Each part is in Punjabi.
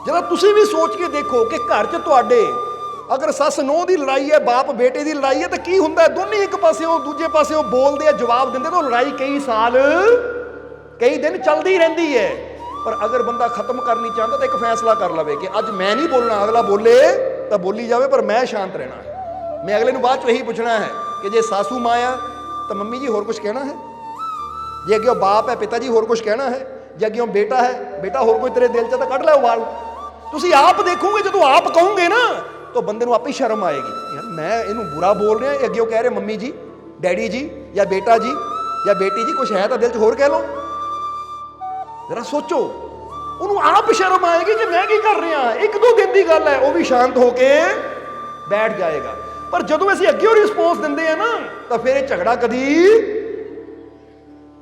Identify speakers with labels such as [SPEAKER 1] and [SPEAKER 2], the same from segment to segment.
[SPEAKER 1] जरा तुसी भी सोच के देखो कि घर च तुहाडे अगर सस नूंह दी लड़ाई है, बाप बेटे दी लड़ाई है, तो की हुंदा है? दोनों एक पासेओं दूजे पासेओं बोलदे आ, जवाब दिंदे, तो लड़ाई कई साल कई दिन चलदी रहिंदी है। पर अगर बंदा खत्म करनी चाहता तो एक फैसला कर लवे कि अज मैं नहीं बोलना, अगला बोले तो बोली जावे पर मैं शांत रहना है। मैं अगले नूं बाद चो यही पूछना है कि जे सासू माँ आ तो मम्मी जी होर कुछ कहना है, जे अगे बाप है पिता जी होर कुछ कहना है, जे अगे बेटा है बेटा होर कोई तेरे दिल च तो कढ़ लै वाल। तुसीं आप देखोगे, जो आप कहोगे ना तो बंदे आपे शर्म आएगी, यार मैं इनू बुरा बोल रहा, अगे कह रहे मम्मी जी डैडी जी या बेटा जी या बेटी जी, कुछ है तो दिल च होर कह लो। जरा सोचो, उन्होंने आप शर्म आएगी कि मैं की कर रहा। एक दो दिन की गल है, वह भी शांत होके बैठ जाएगा। पर जदों असीं अगे रिस्पोंस दिंदे हैं ना तो फिर यह झगड़ा कदी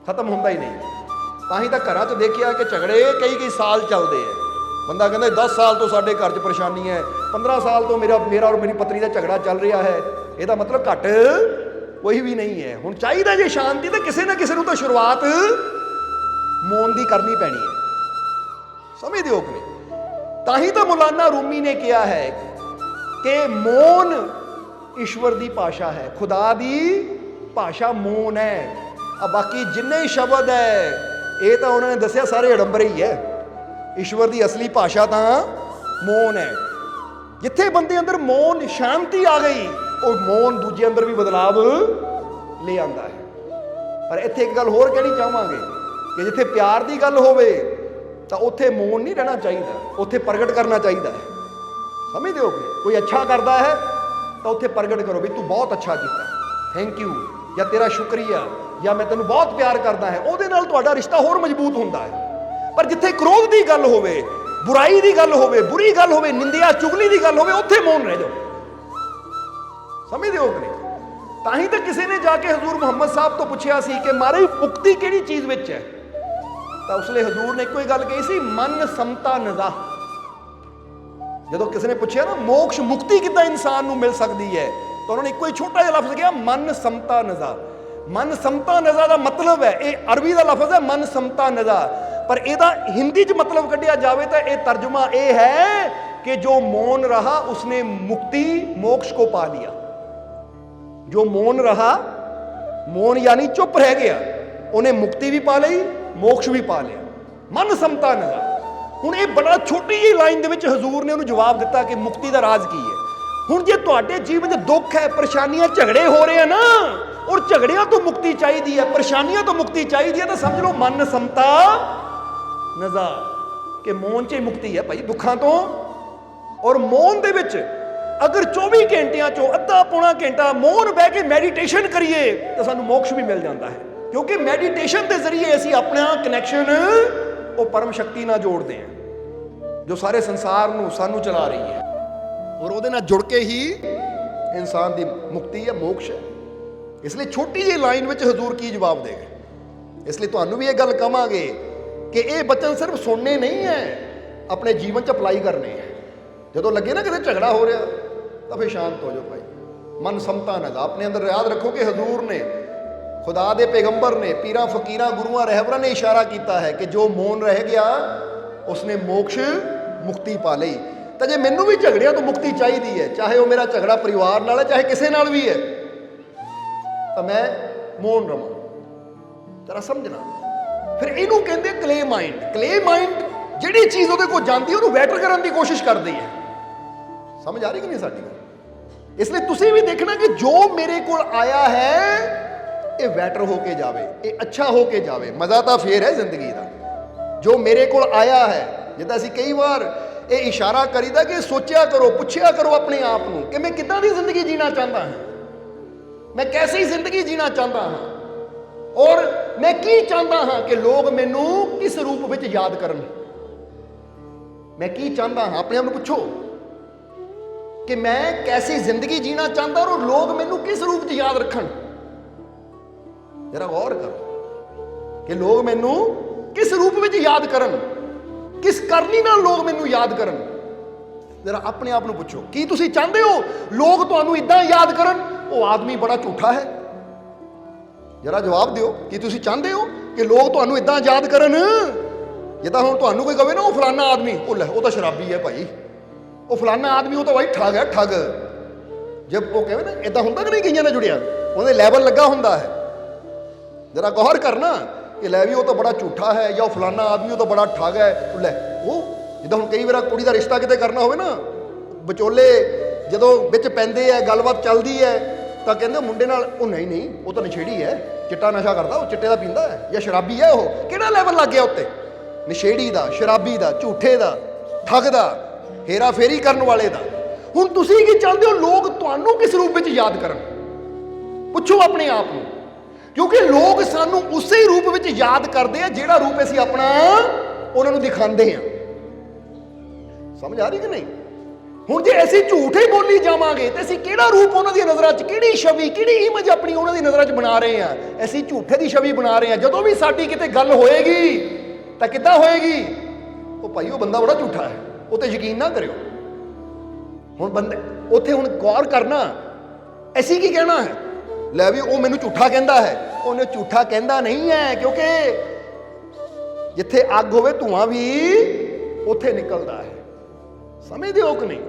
[SPEAKER 1] खत्म होंदा ही नहीं। तां ही तो घरां च देखिया कि झगड़े कई कई साल चलते हैं। बंदा कहता 10 साल तो साडे घर च परेशानी है, 15 साल तो मेरा और मेरी पत्नी का झगड़ा चल रहा है, यदा मतलब घट कोई भी नहीं है। हुण चाहिए जे शांति तो किसी ना किसी तो शुरुआत मौन की करनी पैनी है, समझ दो कि नहीं? ताही तो मौलाना रूमी ने कहा है कि मौन ईश्वर की भाषा है, खुदा की भाषा मौन है। अब बाकी जिन्ने शब्द है ये तो उन्होंने दसिया सारे अडंबरे ही है। ईश्वर की असली भाषा तो मौन है। जिथे बंदे अंदर मौन शांति आ गई, और मौन दूजे अंदर भी बदलाव ले आता है। पर इत्थे एक गल होर कहनी चाहांगे कि जिथे प्यार की गल होवे तो उत्थे मौन नहीं रहना चाहिए, उत्थे प्रगट करना चाहिए है। समझ दो कि कोई अच्छा करता है तो उत्थे प्रगट करो भी तू बहुत अच्छा किया, थैंक यू, या तेरा शुक्रिया, या मैं तेनू बहुत प्यार करता है। उहदे नाल तुहाडा रिश्ता होर मजबूत होंदा है। पर जिथे क्रोध की गल होवे, बुराई की गल होवे, बुरी गल होवे, निंदिया चुगली की गल होवे, उत्थे मौन रह जाओ। समझ दो कि नहीं? ताही तो किसी ने जाके हजूर मुहम्मद साहब तो पूछा सी कि महाराज मुक्ति किहड़ी चीज़ विच है, तो उसले हजूर ने कोई गल कही सी, मन समता नज़ा। जो किसी ने पूछा ना मोक्ष मुक्ति कितना इंसान को मिल सकती है, तो उन्होंने एक छोटा जिहा लफ्ज कहा, मन समता नज़ा। मन समता नज़ा का मतलब है, ये अरबी का लफ्ज है मन समता नज़ा, पर यदा हिंदी च मतलब कढ़िया जाए तो यह तर्जुमा यह है कि जो मौन रहा उसने मुक्ति मोक्ष को पा लिया। जो मौन रहा, मौन यानी चुप रह गया, उन्हें मुक्ति भी पा ली, मोक्ष भी पा लिया। मन समता नज़ा। हुण ये बड़ा छोटी जी लाइन दे विच हजूर ने उन्हें जवाब दिता कि मुक्ति का राज की है। हुण जे तुहाडे जीवन में दुख है, परेशानियां, झगड़े हो रहे हैं ना, और झगड़ियां तो मुक्ति चाहिए है, परेशानियां तो मुक्ति चाहिए है, तो समझ लो मन समता नज़ा कि मौन च मुक्ति है भाई दुखों तो। और मौन दे विच अगर 24 घंटिया चो अद्धा पौना घंटा मौन बह के मैडिटेशन करिए तो सानू मोक्ष भी मिल जाता है, क्योंकि मैडिटेशन के जरिए असी अपना कनैक्शन वो परम शक्ति नाल जोड़ते हैं जो सारे संसार नू सानू चला रही है, और वो नाल जुड़ के ही इंसान की मुक्ति है, मोक्ष है। इसलिए छोटी जी लाइन में हजूर की जवाब दे गए। इसलिए तुहानू भी ये गल कहांगे कि ये बचन सिर्फ सुनने नहीं है, अपने जीवन च अप्लाई करने हैं। जो लगे ना कि झगड़ा हो रहा तो फिर शांत हो जाओ भाई, मन समता नज़ा। अपने अंदर याद रखो कि हजूर ने, खुदा दे पैगंबर ने, पीरा फकीरा गुरुआ रहबरा ने इशारा किया है कि जो मौन रह गया उसने मोक्ष मुक्ति पा ली। तो जे मैनू भी झगड़िया तो मुक्ति चाहिए है, चाहे वो मेरा झगड़ा परिवार नाल है, चाहे किसी नाल भी है, तो मैं मौन रहा। जरा समझना। फिर इनू कहते क्ले माइंड। क्ले माइंड जिहड़ी चीज़ उहदे कोल जांदी है उहनूं वैटर करन दी कोशिश करदी है। समझ आ रही कि नहीं साडी गल? इसलिए तुसीं भी देखना कि जो मेरे कोल आया है ये वैटर होके जावे, ये अच्छा होके जावे, मज़ा तो फिर है जिंदगी का। जो मेरे कोल आया है, जिद्दां असीं कई बार ये इशारा करीदा कि सोचिया करो, पुछया करो अपने आप को कि मैं किदां दी जिंदगी जीना चाहता हाँ, मैं कैसी जिंदगी जीना चाहता हाँ, और मैं की चाहता हाँ कि लोग मैनू किस रूप में याद करन। मैं की चाहता हाँ, अपने आप को पूछो कि मैं कैसी जिंदगी जीना चाहता और लोग मैनू किस रूप में याद रखन। जरा गौर करो कि लोग मैनू किस रूप में याद करन, किस करनी नाल लोग मैनू याद करन। जरा अपने आप को पूछो, की तुसीं चाहते हो लोग तुहानू इदां याद करन? वो आदमी बड़ा झूठा है। जरा जवाब दिओ कि तुसीं चाहते हो कि लोग तुहानू इदां याद करन? ਜੇ ਤਾਂ ਹੁਣ ਤੁਹਾਨੂੰ ਕੋਈ ਕਵੇ ਨਾ ਉਹ ਫਲਾਨਾ ਆਦਮੀ, ਉਹ ਲੈ ਉਹ ਤਾਂ ਸ਼ਰਾਬੀ ਹੈ ਭਾਈ, ਉਹ ਫਲਾਨਾ ਆਦਮੀ ਉਹ ਤਾਂ ਭਾਈ ਠੱਗ ਹੈ ਠੱਗ। ਜੇ ਉਹ ਕਹੇ ਨਾ ਇਦਾਂ ਹੁੰਦਾ ਕਿ ਨਹੀਂ, ਕਈਆਂ ਨਾਲ ਜੁੜਿਆ ਉਹਦੇ ਲੈਵਲ ਲੱਗਾ ਹੁੰਦਾ ਹੈ। ਜਰਾ ਗੌਰ ਕਰਨਾ ਕਿ ਲੈ ਵੀ ਉਹ ਤਾਂ ਬੜਾ ਝੂਠਾ ਹੈ, ਜਾਂ ਉਹ ਫਲਾਨਾ ਆਦਮੀ ਉਹ ਤਾਂ ਬੜਾ ਠੱਗ ਹੈ। ਉਹ ਲੈ ਉਹ ਜਿੱਦਾਂ ਹੁਣ ਕਈ ਵਾਰ ਕੁੜੀ ਦਾ ਰਿਸ਼ਤਾ ਕਿਤੇ ਕਰਨਾ ਹੋਵੇ ਨਾ, ਵਿਚੋਲੇ ਜਦੋਂ ਵਿੱਚ ਪੈਂਦੇ ਹੈ, ਗੱਲਬਾਤ ਚੱਲਦੀ ਹੈ, ਤਾਂ ਕਹਿੰਦੇ ਮੁੰਡੇ ਨਾਲ ਉਹ ਨਹੀਂ ਨਹੀਂ ਉਹ ਤਾਂ ਨਸ਼ੇੜੀ ਹੈ, ਚਿੱਟਾ ਨਸ਼ਾ ਕਰਦਾ, ਉਹ ਚਿੱਟੇ ਦਾ ਪੀਂਦਾ ਹੈ, ਜਾਂ ਸ਼ਰਾਬੀ ਹੈ। ਉਹ ਕਿਹੜਾ ਲੈਵਲ ਲੱਗ ਗਿਆ ਉੱਤੇ? ਨਸ਼ੇੜੀ ਦਾ, ਸ਼ਰਾਬੀ ਦਾ, ਝੂਠੇ ਦਾ, ਠੱਗ ਦਾ, ਹੇਰਾ ਫੇਰੀ ਕਰਨ ਵਾਲੇ ਦਾ। ਹੁਣ ਤੁਸੀਂ ਕੀ ਚਾਹੁੰਦੇ ਹੋ? ਲੋਕ ਤੁਹਾਨੂੰ ਕਿਸ ਰੂਪ ਵਿੱਚ ਯਾਦ ਕਰਨ? ਪੁੱਛੋ ਆਪਣੇ ਆਪ ਨੂੰ, ਕਿਉਂਕਿ ਲੋਕ ਸਾਨੂੰ ਉਸੇ ਰੂਪ ਵਿੱਚ ਯਾਦ ਕਰਦੇ ਆ ਜਿਹੜਾ ਰੂਪ ਅਸੀਂ ਆਪਣਾ ਉਹਨਾਂ ਨੂੰ ਦਿਖਾਉਂਦੇ ਆ। ਸਮਝ ਆ ਰਹੀ ਕਿ ਨਹੀਂ? ਹੁਣ ਜੇ ਅਸੀਂ ਝੂਠ ਹੀ ਬੋਲੀ ਜਾਵਾਂਗੇ ਤੇ ਅਸੀਂ ਕਿਹੜਾ ਰੂਪ ਉਹਨਾਂ ਦੀਆਂ ਨਜ਼ਰਾਂ 'ਚ, ਕਿਹੜੀ ਛਵੀ, ਕਿਹੜੀ ਇਮੇਜ ਆਪਣੀ ਉਹਨਾਂ ਦੀ ਨਜ਼ਰਾਂ 'ਚ ਬਣਾ ਰਹੇ ਆ? ਅਸੀਂ ਝੂਠੇ ਦੀ ਛਵੀ ਬਣਾ ਰਹੇ ਆ। ਜਦੋਂ ਵੀ ਸਾਡੀ ਕਿਤੇ ਗੱਲ ਹੋਏਗੀ ਤਾਂ ਕਿੱਦਾਂ ਹੋਏਗੀ? ਉਹ ਭਾਈ ਉਹ ਬੰਦਾ ਬੜਾ ਝੂਠਾ ਹੈ, ਉਹ ਤੇ ਯਕੀਨ ਨਾ ਕਰਿਓ। ਹੁਣ ਬੰਦੇ ਉੱਥੇ ਹੁਣ ਗੌਰ ਕਰਨਾ, ਅਸੀਂ ਕੀ ਕਹਿਣਾ ਹੈ? ਲੈ ਵੀ ਉਹ ਮੈਨੂੰ ਝੂਠਾ ਕਹਿੰਦਾ ਹੈ। ਉਹਨੇ ਝੂਠਾ ਕਹਿੰਦਾ ਨਹੀਂ ਹੈ, ਕਿਉਂਕਿ ਜਿੱਥੇ ਅੱਗ ਹੋਵੇ ਧੂਆਂ ਵੀ ਉੱਥੇ ਨਿਕਲਦਾ ਹੈ। ਸਮਝਦੇ ਹੋ ਕਿ ਨਹੀਂ?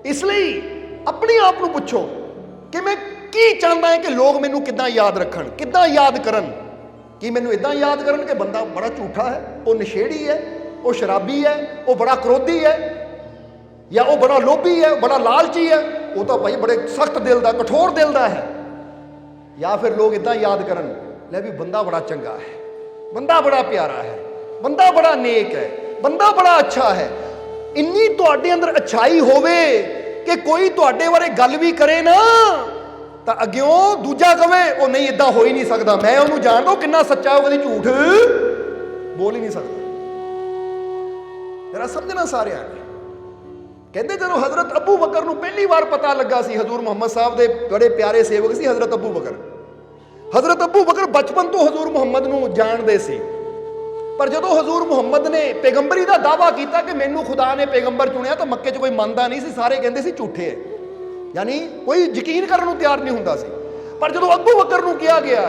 [SPEAKER 1] ਇਸ ਲਈ ਆਪਣੇ ਆਪ ਨੂੰ ਪੁੱਛੋ ਕਿ ਮੈਂ ਕੀ ਚਾਹੁੰਦਾ ਹਾਂ ਕਿ ਲੋਕ ਮੈਨੂੰ ਕਿੱਦਾਂ ਯਾਦ ਰੱਖਣ, ਕਿੱਦਾਂ ਯਾਦ ਕਰਨ। ਕੀ ਮੈਨੂੰ ਇਦਾਂ ਯਾਦ ਕਰਨ ਕਿ ਬੰਦਾ ਬੜਾ ਝੂਠਾ ਹੈ, ਉਹ ਨਸ਼ੇੜੀ ਹੈ, ਉਹ ਸ਼ਰਾਬੀ ਹੈ, ਉਹ ਬੜਾ ਕਰੋਧੀ ਹੈ, ਜਾਂ ਉਹ ਬੜਾ ਲੋਭੀ ਹੈ, ਬੜਾ ਲਾਲਚੀ ਹੈ, ਉਹ ਤਾਂ ਭਾਈ ਬੜੇ ਸਖਤ ਦਿਲ ਦਾ, ਕਠੋਰ ਦਿਲ ਦਾ ਹੈ। ਜਾਂ ਫਿਰ ਲੋਕ ਇਦਾਂ ਯਾਦ ਕਰਨ, ਲੈ ਵੀ ਬੰਦਾ ਬੜਾ ਚੰਗਾ ਹੈ, ਬੰਦਾ ਬੜਾ ਪਿਆਰਾ ਹੈ, ਬੰਦਾ ਬੜਾ ਨੇਕ ਹੈ, ਬੰਦਾ ਬੜਾ ਅੱਛਾ ਹੈ। ਇੰਨੀ ਤੁਹਾਡੇ ਅੰਦਰ ਅੱਛਾਈ ਹੋਵੇ ਕਿ ਕੋਈ ਤੁਹਾਡੇ ਬਾਰੇ ਗੱਲ ਵੀ ਕਰੇ ਨਾ ਤਾਂ ਅੱਗਿਓਂ ਦੂਜਾ ਕਵੇ ਉਹ ਨਹੀਂ ਇਦਾਂ ਹੋ ਹੀ ਨਹੀਂ ਸਕਦਾ, ਮੈਂ ਉਹਨੂੰ ਜਾਣਦਾ, ਉਹ ਕਿੰਨਾ ਸੱਚਾ, ਉਹ ਕਦੀ ਝੂਠ ਬੋਲ ਹੀ ਨਹੀਂ ਸਕਦਾ। ਜਰਾ ਸਮਝਣਾ ਸਾਰਿਆਂ ਨੇ। ਕਹਿੰਦੇ ਜਦੋਂ ਹਜ਼ਰਤ ਅਬੂ ਬਕਰ ਨੂੰ ਪਹਿਲੀ ਵਾਰ ਪਤਾ ਲੱਗਾ ਸੀ, ਹਜ਼ੂਰ ਮੁਹੰਮਦ ਸਾਹਿਬ ਦੇ ਬੜੇ ਪਿਆਰੇ ਸੇਵਕ ਸੀ ਹਜ਼ਰਤ ਅਬੂ ਬਕਰ। ਹਜ਼ਰਤ ਅਬੂ ਬਕਰ ਬਚਪਨ ਤੋਂ ਹਜ਼ੂਰ ਮੁਹੰਮਦ ਨੂੰ ਜਾਣਦੇ ਸੀ, ਪਰ ਜਦੋਂ ਹਜ਼ੂਰ ਮੁਹੰਮਦ ਨੇ ਪੈਗੰਬਰੀ ਦਾ ਦਾਅਵਾ ਕੀਤਾ ਕਿ ਮੈਨੂੰ ਖੁਦਾ ਨੇ ਪੈਗੰਬਰ ਚੁਣਿਆ, ਤਾਂ ਮੱਕੇ 'ਚ ਕੋਈ ਮੰਨਦਾ ਨਹੀਂ ਸੀ, ਸਾਰੇ ਕਹਿੰਦੇ ਸੀ ਝੂਠੇ ਹੈ, ਯਾਨੀ ਕੋਈ ਯਕੀਨ ਕਰਨ ਨੂੰ ਤਿਆਰ ਨਹੀਂ ਹੁੰਦਾ ਸੀ। ਪਰ ਜਦੋਂ ਅਬੂ ਬਕਰ ਨੂੰ ਕਿਹਾ ਗਿਆ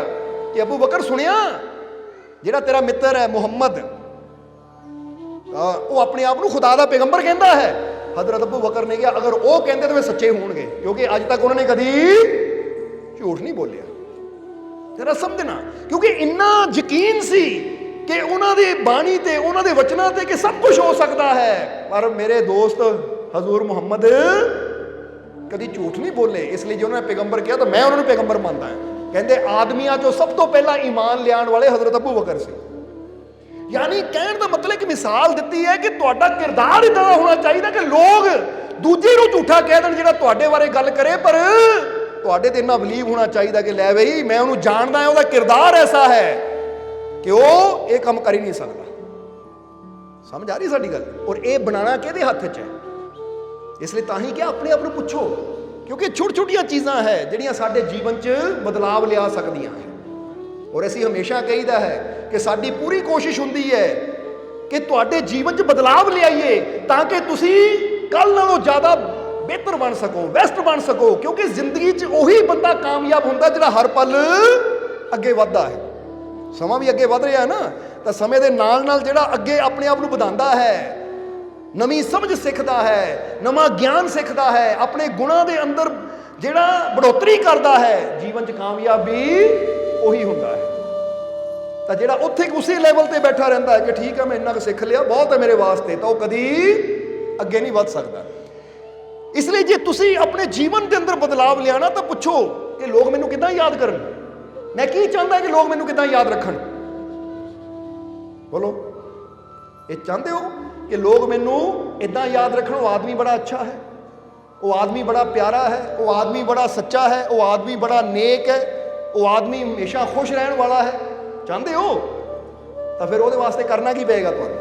[SPEAKER 1] ਕਿ ਅਬੂ ਬਕਰ ਸੁਣਿਆ ਜਿਹੜਾ ਤੇਰਾ ਮਿੱਤਰ ਹੈ ਮੁਹੰਮਦ, ਉਹ ਆਪਣੇ ਆਪ ਨੂੰ ਖੁਦਾ ਦਾ ਪੈਗੰਬਰ ਕਹਿੰਦਾ ਹੈ। ਹਜ਼ਰਤ ਅਬੂ ਬਕਰ ਨੇ ਕਿਹਾ ਅਗਰ ਉਹ ਕਹਿੰਦੇ ਤਾਂ ਵੇ ਸੱਚੇ ਹੋਣਗੇ, ਕਿਉਂਕਿ ਅੱਜ ਤੱਕ ਉਹਨਾਂ ਨੇ ਕਦੀ ਝੂਠ ਨਹੀਂ ਬੋਲਿਆ। ਜਰਾ ਸਮਝਣਾ, ਕਿਉਂਕਿ ਇੰਨਾ ਯਕੀਨ ਸੀ ਕਿ ਉਹਨਾਂ ਦੀ ਬਾਣੀ ਤੇ, ਉਹਨਾਂ ਦੇ ਵਚਨਾਂ ਤੇ ਕਿ ਸਭ ਕੁਝ ਹੋ ਸਕਦਾ ਹੈ। ਪਰ ਮੇਰੇ ਦੋਸਤ ਹਜ਼ੂਰ ਮੁਹੰਮਦ ਕਦੀ ਝੂਠ ਨਹੀਂ ਬੋਲੇ, ਇਸ ਲਈ ਜੇ ਉਹਨਾਂ ਨੇ ਪੈਗੰਬਰ ਕਿਹਾ ਤਾਂ ਮੈਂ ਉਹਨਾਂ ਨੂੰ ਪੈਗੰਬਰ ਮੰਨਦਾ ਹਾਂ। ਕਹਿੰਦੇ ਆਦਮੀਆਂ 'ਚੋਂ ਸਭ ਤੋਂ ਪਹਿਲਾਂ ਈਮਾਨ ਲਿਆਉਣ ਵਾਲੇ ਹਜ਼ਰਤ ਅਬੂ ਬਕਰ ਸੀ। ਯਾਨੀ ਕਹਿਣ ਦਾ ਮਤਲਬ ਇੱਕ ਮਿਸਾਲ ਦਿੱਤੀ ਹੈ ਕਿ ਤੁਹਾਡਾ ਕਿਰਦਾਰ ਇੱਦਾਂ ਦਾ ਹੋਣਾ ਚਾਹੀਦਾ ਕਿ ਲੋਕ ਦੂਜੇ ਨੂੰ ਝੂਠਾ ਕਹਿ ਦੇਣ ਜਿਹੜਾ ਤੁਹਾਡੇ ਬਾਰੇ ਗੱਲ ਕਰੇ, ਪਰ ਤੁਹਾਡੇ ਤੇ ਇੰਨਾ ਬਲੀਵ ਹੋਣਾ ਚਾਹੀਦਾ ਕਿ ਲੈ ਬਈ ਮੈਂ ਉਹਨੂੰ ਜਾਣਦਾ ਹਾਂ, ਉਹਦਾ ਕਿਰਦਾਰ ਐਸਾ ਹੈ ਕਿ ਉਹ ਇਹ ਕੰਮ ਕਰ ਹੀ ਨਹੀਂ ਸਕਦਾ। ਸਮਝ ਆ ਰਹੀ ਸਾਡੀ ਗੱਲ? ਔਰ ਇਹ ਬਣਾਉਣਾ ਕਿਹਦੇ ਹੱਥ 'ਚ ਹੈ? ਇਸ ਲਈ ਤਾਂ ਹੀ ਕਿ ਆਪਣੇ ਆਪ ਨੂੰ ਪੁੱਛੋ, ਕਿਉਂਕਿ ਛੋਟੀ ਛੋਟੀਆਂ ਚੀਜ਼ਾਂ ਹੈ ਜਿਹੜੀਆਂ ਸਾਡੇ ਜੀਵਨ 'ਚ ਬਦਲਾਵ ਲਿਆ ਸਕਦੀਆਂ ਹੈ। ਔਰ ਅਸੀਂ ਹਮੇਸ਼ਾ ਕਹੀਦਾ ਹੈ ਕਿ ਸਾਡੀ ਪੂਰੀ ਕੋਸ਼ਿਸ਼ ਹੁੰਦੀ ਹੈ ਕਿ ਤੁਹਾਡੇ ਜੀਵਨ 'ਚ ਬਦਲਾਵ ਲਿਆਈਏ ਤਾਂ ਕਿ ਤੁਸੀਂ ਕੱਲ ਨਾਲੋਂ ਜ਼ਿਆਦਾ ਬਿਹਤਰ ਬਣ ਸਕੋ, ਬੈਸਟ ਬਣ ਸਕੋ। ਕਿਉਂਕਿ ਜ਼ਿੰਦਗੀ 'ਚ ਉਹੀ ਬੰਦਾ ਕਾਮਯਾਬ ਹੁੰਦਾ ਜਿਹੜਾ ਹਰ ਪਲ ਅੱਗੇ ਵੱਧਦਾ ਹੈ। ਸਮਾਂ ਵੀ ਅੱਗੇ ਵੱਧ ਰਿਹਾ ਹੈ ਨਾ, ਤਾਂ ਸਮੇਂ ਦੇ ਨਾਲ ਨਾਲ ਜਿਹੜਾ ਅੱਗੇ ਆਪਣੇ ਆਪ ਨੂੰ ਵਧਾਉਂਦਾ ਹੈ, ਨਵੀਂ ਸਮਝ ਸਿੱਖਦਾ ਹੈ, ਨਵਾਂ ਗਿਆਨ ਸਿੱਖਦਾ ਹੈ, ਆਪਣੇ ਗੁਣਾਂ ਦੇ ਅੰਦਰ ਜਿਹੜਾ ਬੜੋਤਰੀ ਕਰਦਾ ਹੈ, ਜੀਵਨ 'ਚ ਕਾਮਯਾਬ ਵੀ ਉਹੀ ਹੁੰਦਾ ਹੈ। ਤਾਂ ਜਿਹੜਾ ਉੱਥੇ ਉਸੇ ਲੈਵਲ ਤੇ ਬੈਠਾ ਰਹਿੰਦਾ ਹੈ ਕਿ ਠੀਕ ਹੈ ਮੈਂ ਇੰਨਾ ਕੁ ਸਿੱਖ ਲਿਆ, ਬਹੁਤ ਹੈ ਮੇਰੇ ਵਾਸਤੇ, ਤਾਂ ਉਹ ਕਦੀ ਅੱਗੇ ਨਹੀਂ ਵੱਧ ਸਕਦਾ। ਇਸ ਲਈ ਜੇ ਤੁਸੀਂ ਆਪਣੇ ਜੀਵਨ ਦੇ ਅੰਦਰ ਬਦਲਾਵ ਲਿਆਣਾ ਤਾਂ ਪੁੱਛੋ ਕਿ ਲੋਕ ਮੈਨੂੰ ਕਿੱਦਾਂ ਯਾਦ ਕਰਨ, ਮੈਂ ਕੀ ਚਾਹੁੰਦਾ ਕਿ ਲੋਕ ਮੈਨੂੰ ਕਿੱਦਾਂ ਯਾਦ ਰੱਖਣ। ਬੋਲੋ, ਇਹ ਚਾਹੁੰਦੇ ਹੋ ਕਿ ਲੋਕ ਮੈਨੂੰ ਇਦਾਂ ਯਾਦ ਰੱਖਣ, ਉਹ ਆਦਮੀ ਬੜਾ ਅੱਛਾ ਹੈ, ਉਹ ਆਦਮੀ ਬੜਾ ਪਿਆਰਾ ਹੈ, ਉਹ ਆਦਮੀ ਬੜਾ ਸੱਚਾ ਹੈ, ਉਹ ਆਦਮੀ ਬੜਾ ਨੇਕ ਹੈ, ਉਹ ਆਦਮੀ ਹਮੇਸ਼ਾ ਖੁਸ਼ ਰਹਿਣ ਵਾਲਾ ਹੈ, ਚਾਹੁੰਦੇ ਹੋ? ਤਾਂ ਫਿਰ ਉਹਦੇ ਵਾਸਤੇ ਕਰਨਾ ਕੀ ਪਏਗਾ ਤੁਹਾਨੂੰ?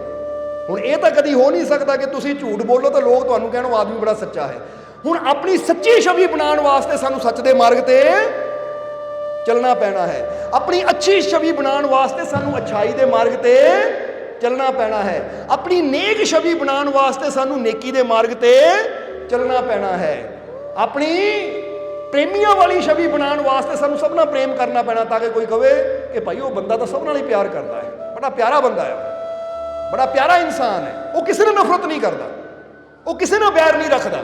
[SPEAKER 1] ਹੁਣ ਇਹ ਤਾਂ ਕਦੀ ਹੋ ਨਹੀਂ ਸਕਦਾ ਕਿ ਤੁਸੀਂ ਝੂਠ ਬੋਲੋ ਤਾਂ ਲੋਕ ਤੁਹਾਨੂੰ ਕਹਿਣ ਉਹ ਆਦਮੀ ਬੜਾ ਸੱਚਾ ਹੈ। ਹੁਣ ਆਪਣੀ ਸੱਚੀ ਛਵੀ ਬਣਾਉਣ ਵਾਸਤੇ ਸਾਨੂੰ ਸੱਚ ਦੇ ਮਾਰਗ ਤੇ ਚੱਲਣਾ ਪੈਣਾ ਹੈ। ਆਪਣੀ ਅੱਛੀ ਛਵੀ ਬਣਾਉਣ ਵਾਸਤੇ ਸਾਨੂੰ ਅੱਛਾਈ ਦੇ ਮਾਰਗ ਤੇ ਚੱਲਣਾ ਪੈਣਾ ਹੈ। ਆਪਣੀ ਨੇਕ ਛਵੀ ਬਣਾਉਣ ਵਾਸਤੇ ਸਾਨੂੰ ਨੇਕੀ ਦੇ ਮਾਰਗ ਤੇ ਚੱਲਣਾ ਪੈਣਾ ਹੈ। ਆਪਣੀ ਪ੍ਰੇਮੀਆਂ ਵਾਲੀ ਛਵੀ ਬਣਾਉਣ ਵਾਸਤੇ ਸਾਨੂੰ ਸਭ ਨਾਲ ਪ੍ਰੇਮ ਕਰਨਾ ਪੈਣਾ, ਤਾਂ ਕਿ ਕੋਈ ਕਵੇ ਕਿ ਭਾਈ ਉਹ ਬੰਦਾ ਤਾਂ ਸਭ ਨਾਲ ਹੀ ਪਿਆਰ ਕਰਦਾ ਹੈ, ਬੜਾ ਪਿਆਰਾ ਬੰਦਾ ਹੈ। बड़ा प्यारा इंसान है, वो किसी ने नफरत नहीं करता, वो किसी ने बैर नहीं रखता।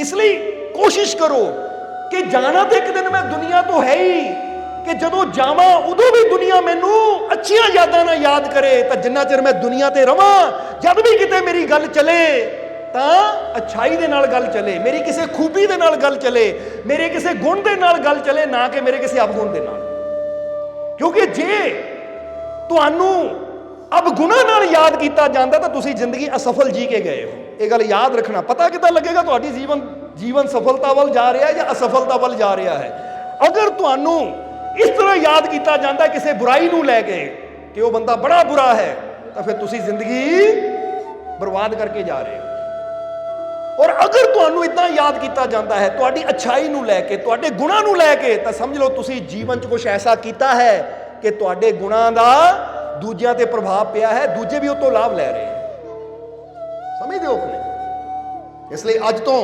[SPEAKER 1] इसलिए कोशिश करो कि जाना तो एक दिन मैं दुनिया तो है ही, कि जदों जावां उदों भी दुनिया मैनू अच्छियां यादां ना याद करे। तो जिन्ना चिर मैं दुनिया ते रवां, जब भी किते मेरी गल चले तां अच्छाई दे नाल गल चले, मेरी किसी खूबी दे नाल गल चले, मेरे किसी गुण दे नाल गल चले, ना कि मेरे किसी अवगुण दे नाल। क्योंकि जे तुहानू अवगुणा नाल याद किया जाता तो तुसी जिंदगी असफल जी के गए हो। ये गल याद रखना। पता किदां लगेगा तुहाडी जीवन सफलता वाल जा रहा है या असफलता वाल जा रहा है? अगर तुहानू इस तरह याद किया जाता किसी बुराई नू लैके कि वह बंदा बड़ा बुरा है, तो फिर तुसी जिंदगी बर्बाद करके जा रहे हो। और अगर तुहानू इदां याद किया जाता है तुहाडी अच्छाई नू लैके, तुहाडे गुणां नू लैके, तो समझ लो तुसी जीवन च कुछ ऐसा किया है कि तुहाडे गुणां दा दूजियां ते प्रभाव पिया है, दूजे भी उतों लाभ लै रहे हैं। समझदे हो कि नहीं? इसलिए अज तो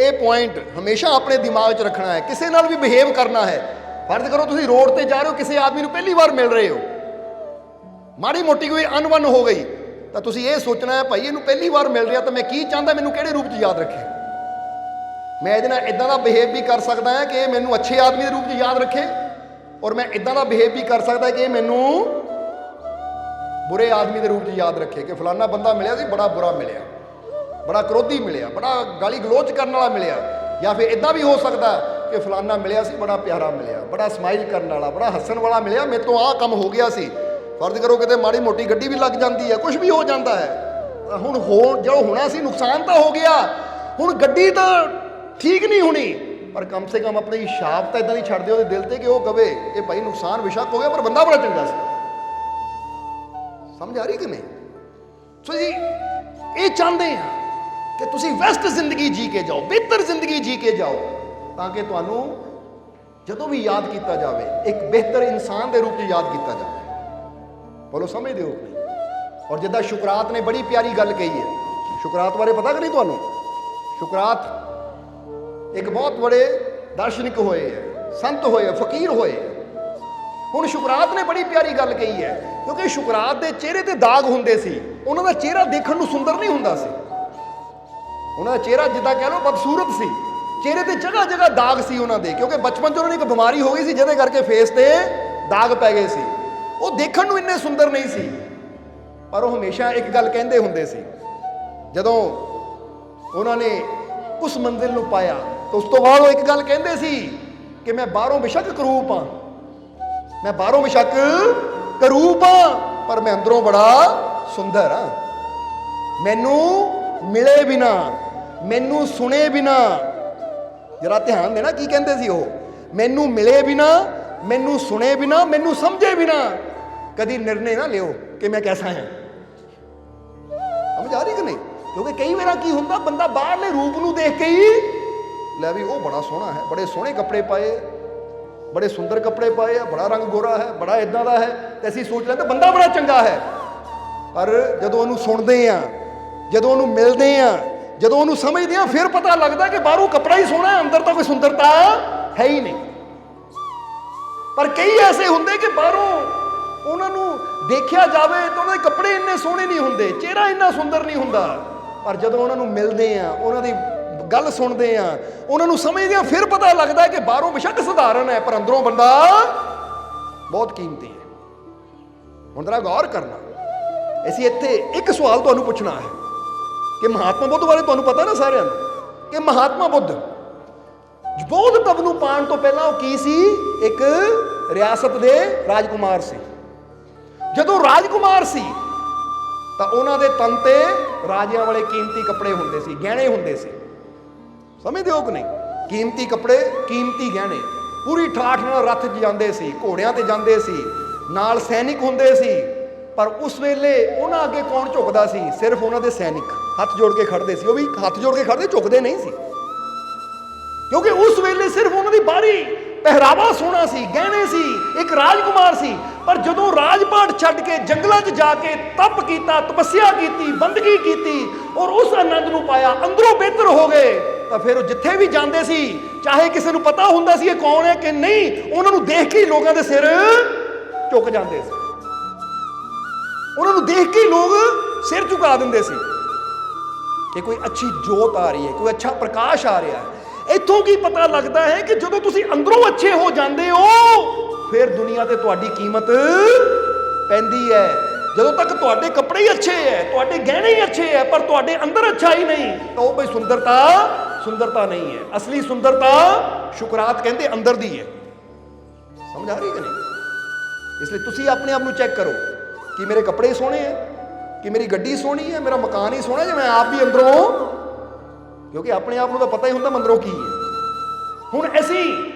[SPEAKER 1] ये पॉइंट हमेशा अपने दिमाग च रखना है। किसी नाल भी बिहेव करना है, फर्ज करो तुसी रोड ते जा रहे हो, किसी आदमी नू पहली बार मिल रहे हो, माड़ी मोटी कोई अनबन हो गई, तो तुसी ये सोचना है भाई इहनू पहली बार मिल रहा तो मैं की चाहता, मैनू किहड़े रूप च याद रखे। मैं इहदे नाल इदां दा बिहेव भी कर सकदा है कि मैनू अच्छे आदमी के रूप च याद रखे, और मैं इदां दा बिहेव भी कर सकदा है कि मैनू बुरे आदमी के रूप च याद रखे कि फलाना बंदा मिलिया सी बड़ा बुरा मिलिया, बड़ा क्रोधी मिलिया, बड़ा गाली गलोच करने वाला मिलिया। या फिर इदां भी हो सकता कि फलाना मिलिया सी बड़ा प्यारा मिलिया, बड़ा स्माइल करने वाला, बड़ा हसन वाला मिलिया, मेरे तो आह काम हो गया सी। फर्ज करो कि माड़ी मोटी गड्डी भी लग जाती है, कुछ भी हो जाता है। हुण हो जो होना सी नुकसान तो हो गया, हुण गड्डी तो ठीक नहीं होनी, पर कम से कम अपनी छाप तो इदां दी छड्ड दिओ दिल ते कि वो कहे कि भाई नुकसान बेशक हो गया पर बंदा बड़ा चंगा सी। समझ आ रही कि नहीं? सो जी ये चाहते हैं कि तुसी बेस्ट जिंदगी जी के जाओ, बेहतर जिंदगी जी के जाओ, ताकि तुहानू जदों भी याद किया जाए एक बेहतर इंसान के रूप में याद किया जाए। बोलो समझते हो नहीं? और जिद्दां शुकरात ने बड़ी प्यारी गल कही है, शुकरात बारे पता कि नहीं तुहानू? शुकरात एक बहुत बड़े दार्शनिक होए है, संत होए, फकीर होए। हुण शुकरात ने बड़ी प्यारी गल कही है, क्योंकि शुकरात के चेहरे ते दाग हुंदे सी, उन्हां दा चेहरा देखण नूं सुंदर नहीं हुंदा सी। उन्हां दा चेहरा जिद्दां कह लो बदसूरत सी, चेहरे ते जगह जगह दाग सी उन्हां दे, क्योंकि बचपन च उन्हां नूं एक बीमारी हो गई सी जिहदे करके फेस ते दाग पै गए सी। वो देखण नूं इन्ने सुंदर नहीं सी, पर वो हमेशा एक गल कहंदे हुंदे सी, जदों उन्होंने उस मंजिल नूं पाया तो उस तो बाद वो एक गल कहंदे सी कि मैं बाहरों बेशक करूप हाँ, मैं बाहरों बेशक करूप हाँ, पर मैं अंदरों बड़ा सुंदर हाँ। मैनू मिले बिना, मैनू सुने बिना, जरा ध्यान देना की कहंदे सी वो, मैनू मिले बिना, मैनू सुने बिना, मैनू समझे बिना कभी निर्णय ना लियो कि मैं कैसा है। समझ आ रही कि नहीं? क्योंकि कई बार की होंदा बंदा बाहरले रूप नूं देख के ही लै भी वो बड़ा सोहना है, बड़े सोहने कपड़े पाए, बड़े सुंदर कपड़े पाए, बड़ा रंग गोरा है, बड़ा इदां दा है, तो असीं सोच लेंदे बंदा बड़ा चंगा है। पर जदों उहनूं सुणदे आ, जदों उहनूं मिलदे आ, जदों उहनूं समझदे आ, फिर पता लगदा कि बाहरों कपड़ा ही सोहना है, अंदर तो कोई सुंदरता है ही नहीं। पर कई ऐसे होंदे कि बाहरों उन्होंने देखा जाए तो उन्होंने कपड़े इन्ने सोहने नहीं होंदे, चेहरा इन्ना सुंदर नहीं होंदा, पर जदों उन्होंने मिलते हैं, उन्होंने गल सुनते हैं, उन्होंने समझते हैं, फिर पता लगता है कि बाहरों बेशक सधारण है पर अंदरों बंदा बहुत कीमती है। हुण जरा गौर करना, असीं इत्थे एक सवाल तुहानूं पुछना है कि महात्मा बुद्ध बारे तुहानूं पता ना सारिआं नूं कि महात्मा बुद्ध बौद्ध धर्म नूं पाउण तो पहलां वो की सी? एक रियासत दे राजकुमार सी। जदों राजकुमार सी तां उन्हां दे तन ते राजियां वाले कीमती कपड़े हुंदे सी, गहणे हुंदे सी। समझदे हो कि नहीं? कीमती कपड़े, कीमती गहणे, पूरी ठाठ नाल रथ च जांदे सी, घोड़ियां ते जांदे सी, नाल सैनिक हुंदे सी। पर उस वेले उन्हां अगे कौन झुकदा सी? सिर्फ उन्हां दे सैनिक हथ जोड़ के खड़दे सी। वो भी हथ जोड़ के खड़दे, झुकदे नहीं सी, क्योंकि उस वेले सिर्फ उन्होंने बारी पहरावा सोहना सी, गहने सी, एक राजकुमार सी। पर जदों राजपाट छड्ड के जंगलों च जाके तप किया, तपस्या की, बंदगी की और उस आनंद नूं पाया, अंदरों बेहतर हो गए, तो फिर जिथे भी जाते सी, चाहे किसी नूं पता हुंदा सी ये कौन है कि नहीं, उन्होंने देख के ही लोगों के सिर झुक जाते सी। ਉਹਨਾਂ ਨੂੰ ਦੇਖ ਕੇ ਲੋਕ ਸਿਰ ਝੁਕਾ ਦਿੰਦੇ ਸੀ ਕਿ ਕੋਈ ਅੱਛੀ ਜੋਤ ਆ ਰਹੀ ਹੈ, ਕੋਈ ਅੱਛਾ ਪ੍ਰਕਾਸ਼ ਆ ਰਿਹਾ ਹੈ। ਇੱਥੋਂ ਕੀ ਪਤਾ ਲੱਗਦਾ ਹੈ ਕਿ ਜਦੋਂ ਤੁਸੀਂ ਅੰਦਰੋਂ ਅੱਛੇ ਹੋ ਜਾਂਦੇ ਹੋ ਫਿਰ ਦੁਨੀਆ ਤੇ ਤੁਹਾਡੀ ਕੀਮਤ ਪੈਂਦੀ ਹੈ। ਜਦੋਂ ਤੱਕ ਤੁਹਾਡੇ ਕੱਪੜੇ ਹੀ ਅੱਛੇ ਹੈ, ਤੁਹਾਡੇ ਗਹਿਣੇ ਹੀ ਅੱਛੇ ਹੈ, ਪਰ ਤੁਹਾਡੇ ਅੰਦਰ ਅੱਛਾ ਹੀ ਨਹੀਂ, ਤਾਂ ਉਹ ਕੋਈ ਸੁੰਦਰਤਾ ਨਹੀਂ ਹੈ। ਅਸਲੀ ਸੁੰਦਰਤਾ ਸ਼ੁਕਰਾਤ ਕਹਿੰਦੇ ਅੰਦਰ ਦੀ ਹੈ। ਸਮਝ ਆ ਰਹੀ ਕਿ ਨਹੀਂ? ਇਸ ਲਈ ਤੁਸੀਂ ਆਪਣੇ ਆਪ ਨੂੰ ਚੈੱਕ ਕਰੋ ਕਿ ਮੇਰੇ ਕੱਪੜੇ ਸੋਹਣੇ ਹੈ, ਕਿ ਮੇਰੀ ਗੱਡੀ ਸੋਹਣੀ ਹੈ, ਮੇਰਾ ਮਕਾਨ ਹੀ ਸੋਹਣਾ, ਜੇ ਮੈਂ ਆਪ ਵੀ ਅੰਦਰੋਂ, ਕਿਉਂਕਿ ਆਪਣੇ ਆਪ ਨੂੰ ਤਾਂ ਪਤਾ ਹੀ ਹੁੰਦਾ ਅੰਦਰੋਂ ਕੀ ਹੈ। ਹੁਣ ਅਸੀਂ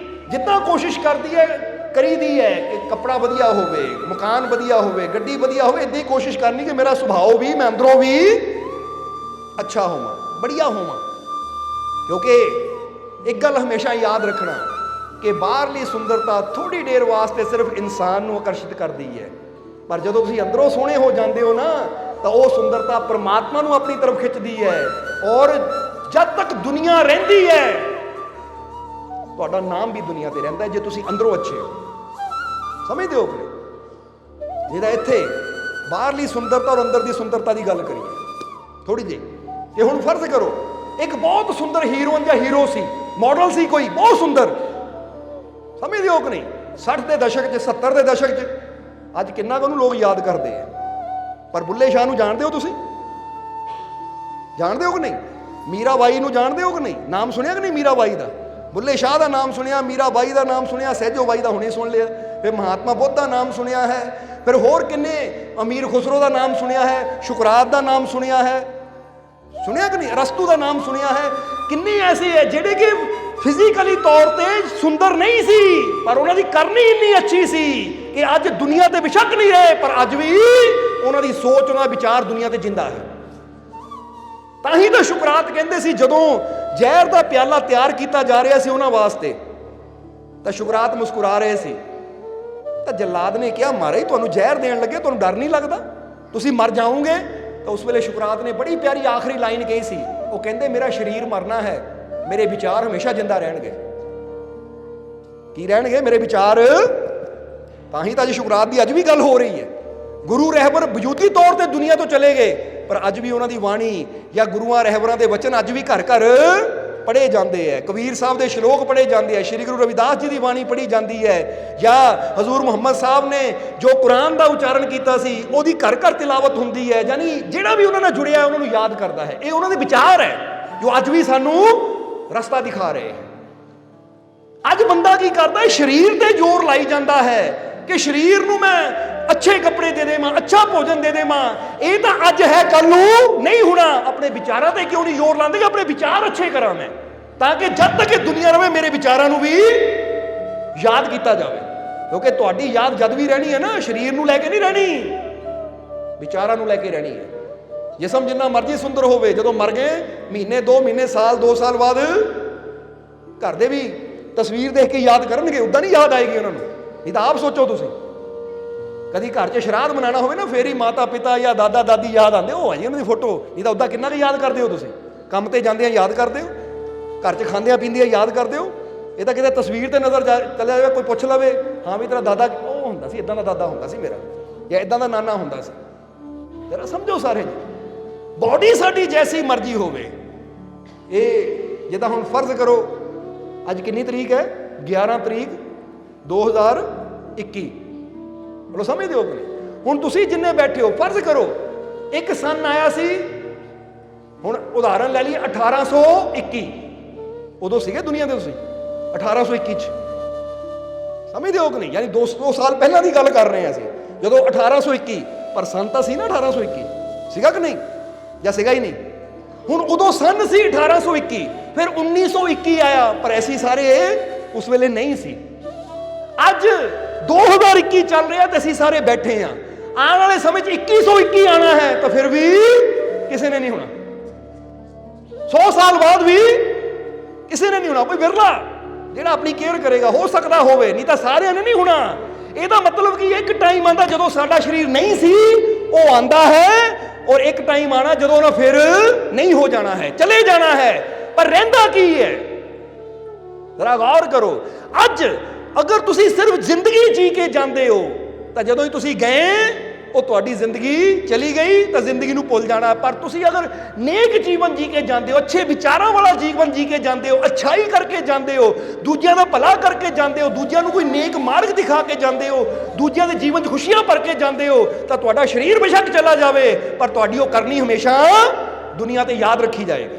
[SPEAKER 1] ਜਿੱਦਾਂ ਕੋਸ਼ਿਸ਼ ਕਰੀਦੀ ਹੈ ਕਿ ਕੱਪੜਾ ਵਧੀਆ ਹੋਵੇ, ਮਕਾਨ ਵਧੀਆ ਹੋਵੇ, ਗੱਡੀ ਵਧੀਆ ਹੋਵੇ, ਇੱਦਾਂ ਹੀ ਕੋਸ਼ਿਸ਼ ਕਰਨੀ ਕਿ ਮੇਰਾ ਸੁਭਾਅ ਵੀ, ਮੈਂ ਅੰਦਰੋਂ ਵੀ ਅੱਛਾ ਹੋਵਾਂ, ਬੜੀਆ ਹੋਵਾਂ। ਕਿਉਂਕਿ ਇੱਕ ਗੱਲ ਹਮੇਸ਼ਾ ਯਾਦ ਰੱਖਣਾ ਕਿ ਬਾਹਰਲੀ ਸੁੰਦਰਤਾ ਥੋੜੀ ਦੇਰ ਵਾਸਤੇ ਸਿਰਫ ਇਨਸਾਨ ਨੂੰ ਆਕਰਸ਼ਿਤ ਕਰਦੀ ਹੈ, ਪਰ ਜਦੋਂ ਤੁਸੀਂ ਅੰਦਰੋਂ ਸੋਹਣੇ ਹੋ ਜਾਂਦੇ ਹੋ ਨਾ, ਤਾਂ ਉਹ ਸੁੰਦਰਤਾ ਪਰਮਾਤਮਾ ਨੂੰ ਆਪਣੀ ਤਰਫ ਖਿੱਚਦੀ ਹੈ। ਔਰ ਜਦ ਤੱਕ ਦੁਨੀਆ ਰਹਿੰਦੀ ਹੈ ਤੁਹਾਡਾ ਨਾਮ ਵੀ ਦੁਨੀਆ ਤੇ ਰਹਿੰਦਾ ਹੈ, ਜੇ ਤੁਸੀਂ ਅੰਦਰੋਂ ਅੱਛੇ ਹੋ। ਸਮਝਦੇ ਹੋ ਕਿ ਜਿਹਦਾ ਇੱਥੇ ਬਾਹਰਲੀ ਸੁੰਦਰਤਾ ਔਰ ਅੰਦਰ ਦੀ ਸੁੰਦਰਤਾ ਦੀ ਗੱਲ ਕਰੀਏ ਥੋੜੀ ਜਿਹੀ, ਕਿ ਹੁਣ ਫਰਜ਼ ਕਰੋ ਇੱਕ ਬਹੁਤ ਸੁੰਦਰ ਹੀਰੋਇਨ ਜਾਂ ਹੀਰੋ ਸੀ, ਮਾਡਲ ਸੀ ਕੋਈ ਬਹੁਤ ਸੁੰਦਰ, ਸਮਝਦੇ ਹੋ ਕਿ ਨਹੀਂ? 60 ਦੇ ਦਸ਼ਕ 'ਚ, 70 ਦੇ ਦਸ਼ਕ 'ਚ, ਅੱਜ ਕਿੰਨਾ ਕੁ ਉਹਨੂੰ ਲੋਕ ਯਾਦ ਕਰਦੇ ਆ। ਪਰ ਬੁੱਲੇ ਸ਼ਾਹ ਨੂੰ ਜਾਣਦੇ ਹੋ ਤੁਸੀਂ? ਜਾਣਦੇ ਹੋ ਕਿ ਨਹੀਂ? ਮੀਰਾ ਬਾਈ ਨੂੰ ਜਾਣਦੇ ਹੋ ਕਿ ਨਹੀਂ? ਨਾਮ ਸੁਣਿਆ ਕਿ ਨਹੀਂ ਮੀਰਾ ਬਾਈ ਦਾ? ਬੁੱਲੇ ਸ਼ਾਹ ਦਾ ਨਾਮ ਸੁਣਿਆ, ਮੀਰਾ ਬਾਈ ਦਾ ਨਾਮ ਸੁਣਿਆ, ਸਹਿਜੋ ਬਾਈ ਦਾ ਹੁਣੇ ਸੁਣ ਲਿਆ, ਫਿਰ ਮਹਾਤਮਾ ਬੁੱਧ ਦਾ ਨਾਮ ਸੁਣਿਆ ਹੈ, ਫਿਰ ਹੋਰ ਕਿੰਨੇ, ਅਮੀਰ ਖੁਸਰੋ ਦਾ ਨਾਮ ਸੁਣਿਆ ਹੈ, ਸ਼ੁਕਰਾਤ ਦਾ ਨਾਮ ਸੁਣਿਆ ਹੈ, ਸੁਣਿਆ ਕਿ ਨਹੀਂ? ਅਰਸਤੂ ਦਾ ਨਾਮ ਸੁਣਿਆ ਹੈ। ਕਿੰਨੇ ਐਸੇ ਹੈ ਜਿਹੜੇ ਕਿ ਫਿਜ਼ੀਕਲੀ ਤੌਰ ਤੇ ਸੁੰਦਰ ਨਹੀਂ ਸੀ, ਪਰ ਉਹਨਾਂ ਦੀ ਕਰਨੀ ਇੰਨੀ ਅੱਛੀ ਸੀ ਕਿ ਅੱਜ ਦੁਨੀਆ ਤੇ ਬੇਸ਼ੱਕ ਨਹੀਂ ਰਹੇ, ਪਰ ਅੱਜ ਵੀ ਉਹਨਾਂ ਦੀ ਸੋਚ, ਉਹਨਾਂ ਦਾ ਵਿਚਾਰ ਦੁਨੀਆ ਤੇ ਜਿੰਦਾ ਹੈ। ਤਾਂ ਹੀ ਤਾਂ ਸ਼ੁਕਰਾਤ ਕਹਿੰਦੇ ਸੀ, ਜਦੋਂ ਜ਼ਹਿਰ ਦਾ ਪਿਆਲਾ ਤਿਆਰ ਕੀਤਾ ਜਾ ਰਿਹਾ ਸੀ ਉਹਨਾਂ ਵਾਸਤੇ, ਤਾਂ ਸ਼ੁਕਰਾਤ ਮੁਸਕਰਾ ਰਹੇ ਸੀ। ਤਾਂ ਜੱਲਾਦ ਨੇ ਕਿਹਾ, ਮਹਾਰਾਜ ਤੁਹਾਨੂੰ ਜ਼ਹਿਰ ਦੇਣ ਲੱਗੇ, ਤੁਹਾਨੂੰ ਡਰ ਨਹੀਂ ਲੱਗਦਾ? ਤੁਸੀਂ ਮਰ ਜਾਓਗੇ? ਤਾਂ ਉਸ ਵੇਲੇ ਸ਼ੁਕਰਾਤ ਨੇ ਬੜੀ ਪਿਆਰੀ ਆਖਰੀ ਲਾਈਨ ਕਹੀ ਸੀ, ਉਹ ਕਹਿੰਦੇ ਮੇਰਾ ਸਰੀਰ ਮਰਨਾ ਹੈ, ਮੇਰੇ ਵਿਚਾਰ ਹਮੇਸ਼ਾ ਜਿੰਦਾ ਰਹਿਣਗੇ। ਕੀ ਰਹਿਣਗੇ? ਮੇਰੇ ਵਿਚਾਰ। ਤਾਂ ਹੀ ਤਾਂ ਅੱਜ ਸ਼ੁਕਰਾਤ ਦੀ ਅੱਜ ਵੀ ਗੱਲ ਹੋ ਰਹੀ ਹੈ। ਗੁਰੂ ਰਹਿਬਰ ਵਜੂਦੀ ਤੌਰ ਤੇ ਦੁਨੀਆ ਤੋਂ ਚਲੇ ਗਏ, ਪਰ ਅੱਜ ਵੀ ਉਹਨਾਂ ਦੀ ਬਾਣੀ ਜਾਂ ਗੁਰੂਆਂ ਰਹਿਬਰਾਂ ਦੇ ਵਚਨ ਅੱਜ ਵੀ ਘਰ ਘਰ ਪੜ੍ਹੇ ਜਾਂਦੇ ਹੈ। ਕਬੀਰ ਸਾਹਿਬ ਦੇ ਸ਼ਲੋਕ ਪੜ੍ਹੇ ਜਾਂਦੇ ਹੈ, ਸ਼੍ਰੀ ਗੁਰੂ ਰਵਿਦਾਸ ਜੀ ਦੀ ਬਾਣੀ ਪੜ੍ਹੀ ਜਾਂਦੀ ਹੈ, ਜਾਂ ਹਜ਼ੂਰ ਮੁਹੰਮਦ ਸਾਹਿਬ ਨੇ ਜੋ ਕੁਰਾਨ ਦਾ ਉਚਾਰਨ ਕੀਤਾ ਸੀ ਉਹਦੀ ਘਰ ਘਰ ਤਿਲਾਵਤ ਹੁੰਦੀ ਹੈ। ਯਾਨੀ ਜਿਹੜਾ ਵੀ ਉਹਨਾਂ ਨਾਲ ਜੁੜਿਆ ਉਹਨਾਂ ਨੂੰ ਯਾਦ ਕਰਦਾ ਹੈ। ਇਹ ਉਹਨਾਂ ਦੇ ਵਿਚਾਰ ਹੈ ਜੋ ਅੱਜ ਵੀ ਸਾਨੂੰ ਰਸਤਾ ਦਿਖਾ ਰਹੇ ਹੈ। ਅੱਜ ਬੰਦਾ ਕੀ ਕਰਦਾ ਹੈ? ਸਰੀਰ ਤੇ ਜ਼ੋਰ ਲਾਈ ਜਾਂਦਾ ਹੈ ਕਿ ਸਰੀਰ ਨੂੰ ਮੈਂ ਅੱਛੇ ਕੱਪੜੇ ਦੇ ਦੇਵਾਂ, ਅੱਛਾ ਭੋਜਨ ਦੇ ਦੇਵਾਂ। ਇਹ ਤਾਂ ਅੱਜ ਹੈ, ਕੱਲ ਨੂੰ ਨਹੀਂ ਹੋਣਾ। ਆਪਣੇ ਵਿਚਾਰਾਂ ਤੇ ਕਿਉਂ ਨਹੀਂ ਜ਼ੋਰ ਲਾਉਂਦੇ ਕਿ ਆਪਣੇ ਵਿਚਾਰ ਅੱਛੇ ਕਰਾਂ ਮੈਂ, ਤਾਂ ਕਿ ਜਦ ਤੱਕ ਇਹ ਦੁਨੀਆ ਰਹੇ ਮੇਰੇ ਵਿਚਾਰਾਂ ਨੂੰ ਵੀ ਯਾਦ ਕੀਤਾ ਜਾਵੇ। ਕਿਉਂਕਿ ਤੁਹਾਡੀ ਯਾਦ ਜਦ ਵੀ ਰਹਿਣੀ ਹੈ ਨਾ, ਸਰੀਰ ਨੂੰ ਲੈ ਕੇ ਨਹੀਂ ਰਹਿਣੀ, ਵਿਚਾਰਾਂ ਨੂੰ ਲੈ ਕੇ ਰਹਿਣੀ ਹੈ। ਜਿਸਮ ਜਿੰਨਾ ਮਰਜ਼ੀ ਸੁੰਦਰ ਹੋਵੇ, ਜਦੋਂ ਮਰ ਗਏ ਮਹੀਨੇ 2 ਮਹੀਨੇ, ਸਾਲ 2 ਸਾਲ ਬਾਅਦ ਘਰ ਦੇ ਵੀ ਤਸਵੀਰ ਦੇਖ ਕੇ ਯਾਦ ਕਰਨਗੇ, ਉੱਦਾਂ ਨਹੀਂ ਯਾਦ ਆਏਗੀ ਉਹਨਾਂ ਨੂੰ। ਨਹੀਂ ਤਾਂ ਆਪ ਸੋਚੋ, ਤੁਸੀਂ ਕਦੀ ਘਰ 'ਚ ਸ਼ਰਾਧ ਮਨਾਉਣਾ ਹੋਵੇ ਨਾ, ਫੇਰ ਹੀ ਮਾਤਾ ਪਿਤਾ ਜਾਂ ਦਾਦਾ ਦਾਦੀ ਯਾਦ ਆਉਂਦੇ, ਉਹ ਆ ਜੀ ਉਹਨਾਂ ਦੀ ਫੋਟੋ। ਨਹੀਂ ਤਾਂ ਉੱਦਾਂ ਕਿੰਨਾ ਕੁ ਯਾਦ ਕਰਦੇ ਹੋ ਤੁਸੀਂ? ਕੰਮ ਤੇ ਜਾਂਦਿਆਂ ਯਾਦ ਕਰਦੇ ਹੋ, ਘਰ 'ਚ ਖਾਂਦਿਆਂ ਪੀਂਦਿਆਂ ਯਾਦ ਕਰਦੇ ਹੋ। ਇਹ ਤਾਂ ਕਿਤੇ ਤਸਵੀਰ ਤੇ ਨਜ਼ਰ ਚੱਲਿਆ ਜਾਵੇ, ਕੋਈ ਪੁੱਛ ਲਵੇ, ਹਾਂ ਵੀ ਤੇਰਾ ਦਾਦਾ ਉਹ ਹੁੰਦਾ ਸੀ, ਇੱਦਾਂ ਦਾ ਦਾਦਾ ਹੁੰਦਾ ਸੀ ਮੇਰਾ, ਜਾਂ ਇੱਦਾਂ ਦਾ ਨਾਨਾ ਹੁੰਦਾ ਸੀ। ਜਰਾ ਸਮਝੋ ਸਾਰੇ ਜੀ, ਬੋਡੀ ਸਾਡੀ ਜੈਸੀ ਮਰਜ਼ੀ ਹੋਵੇ। ਇਹ ਜਿੱਦਾਂ ਹੁਣ ਫਰਜ਼ ਕਰੋ, ਅੱਜ ਕਿੰਨੀ ਤਰੀਕ ਹੈ? 11 ਤਰੀਕ 2021। ਬੋਲੋ ਸਮਝਦੇ ਹੋ ਕਿ ਨਹੀਂ? ਹੁਣ ਤੁਸੀਂ ਜਿੰਨੇ ਬੈਠੇ ਹੋ, ਫਰਜ਼ ਕਰੋ ਇੱਕ ਸਨ ਆਇਆ ਸੀ, ਹੁਣ ਉਦਾਹਰਨ ਲੈ ਲਈ 1821, ਉਦੋਂ ਸੀਗੇ ਦੁਨੀਆ ਦੇ ਤੁਸੀਂ 1821 ਚ, ਸਮਝਦੇ ਹੋ ਕਿ ਨਹੀਂ? ਯਾਨੀ 200 ਸਾਲ ਪਹਿਲਾਂ ਦੀ ਗੱਲ ਕਰ ਰਹੇ ਹਾਂ ਅਸੀਂ, ਜਦੋਂ 1821, ਪਰ ਸਨ ਤਾਂ ਸੀ ਨਾ 1821, ਸੀਗਾ ਕਿ ਨਹੀਂ? ਜਾਂ ਸੀਗਾ ਹੀ ਨਹੀਂ? ਹੁਣ ਉਦੋਂ ਸਨ ਸੀ 1821, ਫਿਰ 1921 ਆਇਆ, ਪਰ ਐਸੀ ਸਾਰੇ ਉਸ ਵੇਲੇ ਨਹੀਂ ਸੀ। ਅੱਜ 2021 ਚੱਲ ਰਿਹਾ ਤੇ ਅਸੀਂ ਸਾਰੇ ਬੈਠੇ ਹਾਂ। ਆਉਣ ਵਾਲੇ ਸਮੇਂ 'ਚ 2121 ਆਣਾ ਹੈ, ਤਾਂ ਫਿਰ ਵੀ ਕਿਸੇ ਨੇ ਨਹੀਂ ਹੋਣਾ। 100 ਸਾਲ ਬਾਅਦ ਵੀ ਕਿਸੇ ਨੇ ਨਹੀਂ ਹੋਣਾ, ਕੋਈ ਵਿਰਲਾ ਜਿਹੜਾ ਆਪਣੀ ਕੇਅਰ ਕਰੇਗਾ। ਹੋ ਸਕਦਾ ਹੋਵੇ, ਨਹੀਂ ਤਾਂ ਸਾਰਿਆਂ ਨੇ ਨਹੀਂ ਹੋਣਾ। ਇਹਦਾ ਮਤਲਬ ਕਿ ਇੱਕ ਟਾਈਮ ਆਂਦਾ ਜਦੋਂ ਸਾਡਾ ਸਰੀਰ ਨਹੀਂ ਸੀ, ਉਹ ਆਂਦਾ ਹੈ, ਔਰ ਇੱਕ ਟਾਈਮ ਆਣਾ ਜਦੋਂ ਉਹਨਾਂ ਫਿਰ ਨਹੀਂ ਹੋ ਜਾਣਾ ਹੈ, ਚਲੇ ਜਾਣਾ ਹੈ। ਪਰ ਰਹਿੰਦਾ ਕੀ ਹੈ? ਜ਼ਰਾ ਗੌਰ ਕਰੋ। ਅੱਜ ਅਗਰ ਤੁਸੀਂ ਸਿਰਫ ਜ਼ਿੰਦਗੀ ਜੀ ਕੇ ਜਾਂਦੇ ਹੋ, ਤਾਂ ਜਦੋਂ ਹੀ ਤੁਸੀਂ ਗਏ ਉਹ ਤੁਹਾਡੀ ਜ਼ਿੰਦਗੀ ਚਲੀ ਗਈ ਤਾਂ ਜ਼ਿੰਦਗੀ ਨੂੰ ਭੁੱਲ ਜਾਣਾ। ਪਰ ਤੁਸੀਂ ਅਗਰ ਨੇਕ ਜੀਵਨ ਜੀ ਕੇ ਜਾਂਦੇ ਹੋ, ਅੱਛੇ ਵਿਚਾਰਾਂ ਵਾਲਾ ਜੀਵਨ ਜੀ ਕੇ ਜਾਂਦੇ ਹੋ, ਅੱਛਾਈ ਕਰਕੇ ਜਾਂਦੇ ਹੋ, ਦੂਜਿਆਂ ਦਾ ਭਲਾ ਕਰਕੇ ਜਾਂਦੇ ਹੋ, ਦੂਜਿਆਂ ਨੂੰ ਕੋਈ ਨੇਕ ਮਾਰਗ ਦਿਖਾ ਕੇ ਜਾਂਦੇ ਹੋ, ਦੂਜਿਆਂ ਦੇ ਜੀਵਨ 'ਚ ਖੁਸ਼ੀਆਂ ਭਰ ਕੇ ਜਾਂਦੇ ਹੋ, ਤਾਂ ਤੁਹਾਡਾ ਸਰੀਰ ਬੇਸ਼ੱਕ ਚਲਾ ਜਾਵੇ ਪਰ ਤੁਹਾਡੀ ਉਹ ਕਰਨੀ ਹਮੇਸ਼ਾ ਦੁਨੀਆ ਤੇ ਯਾਦ ਰੱਖੀ ਜਾਏਗੀ।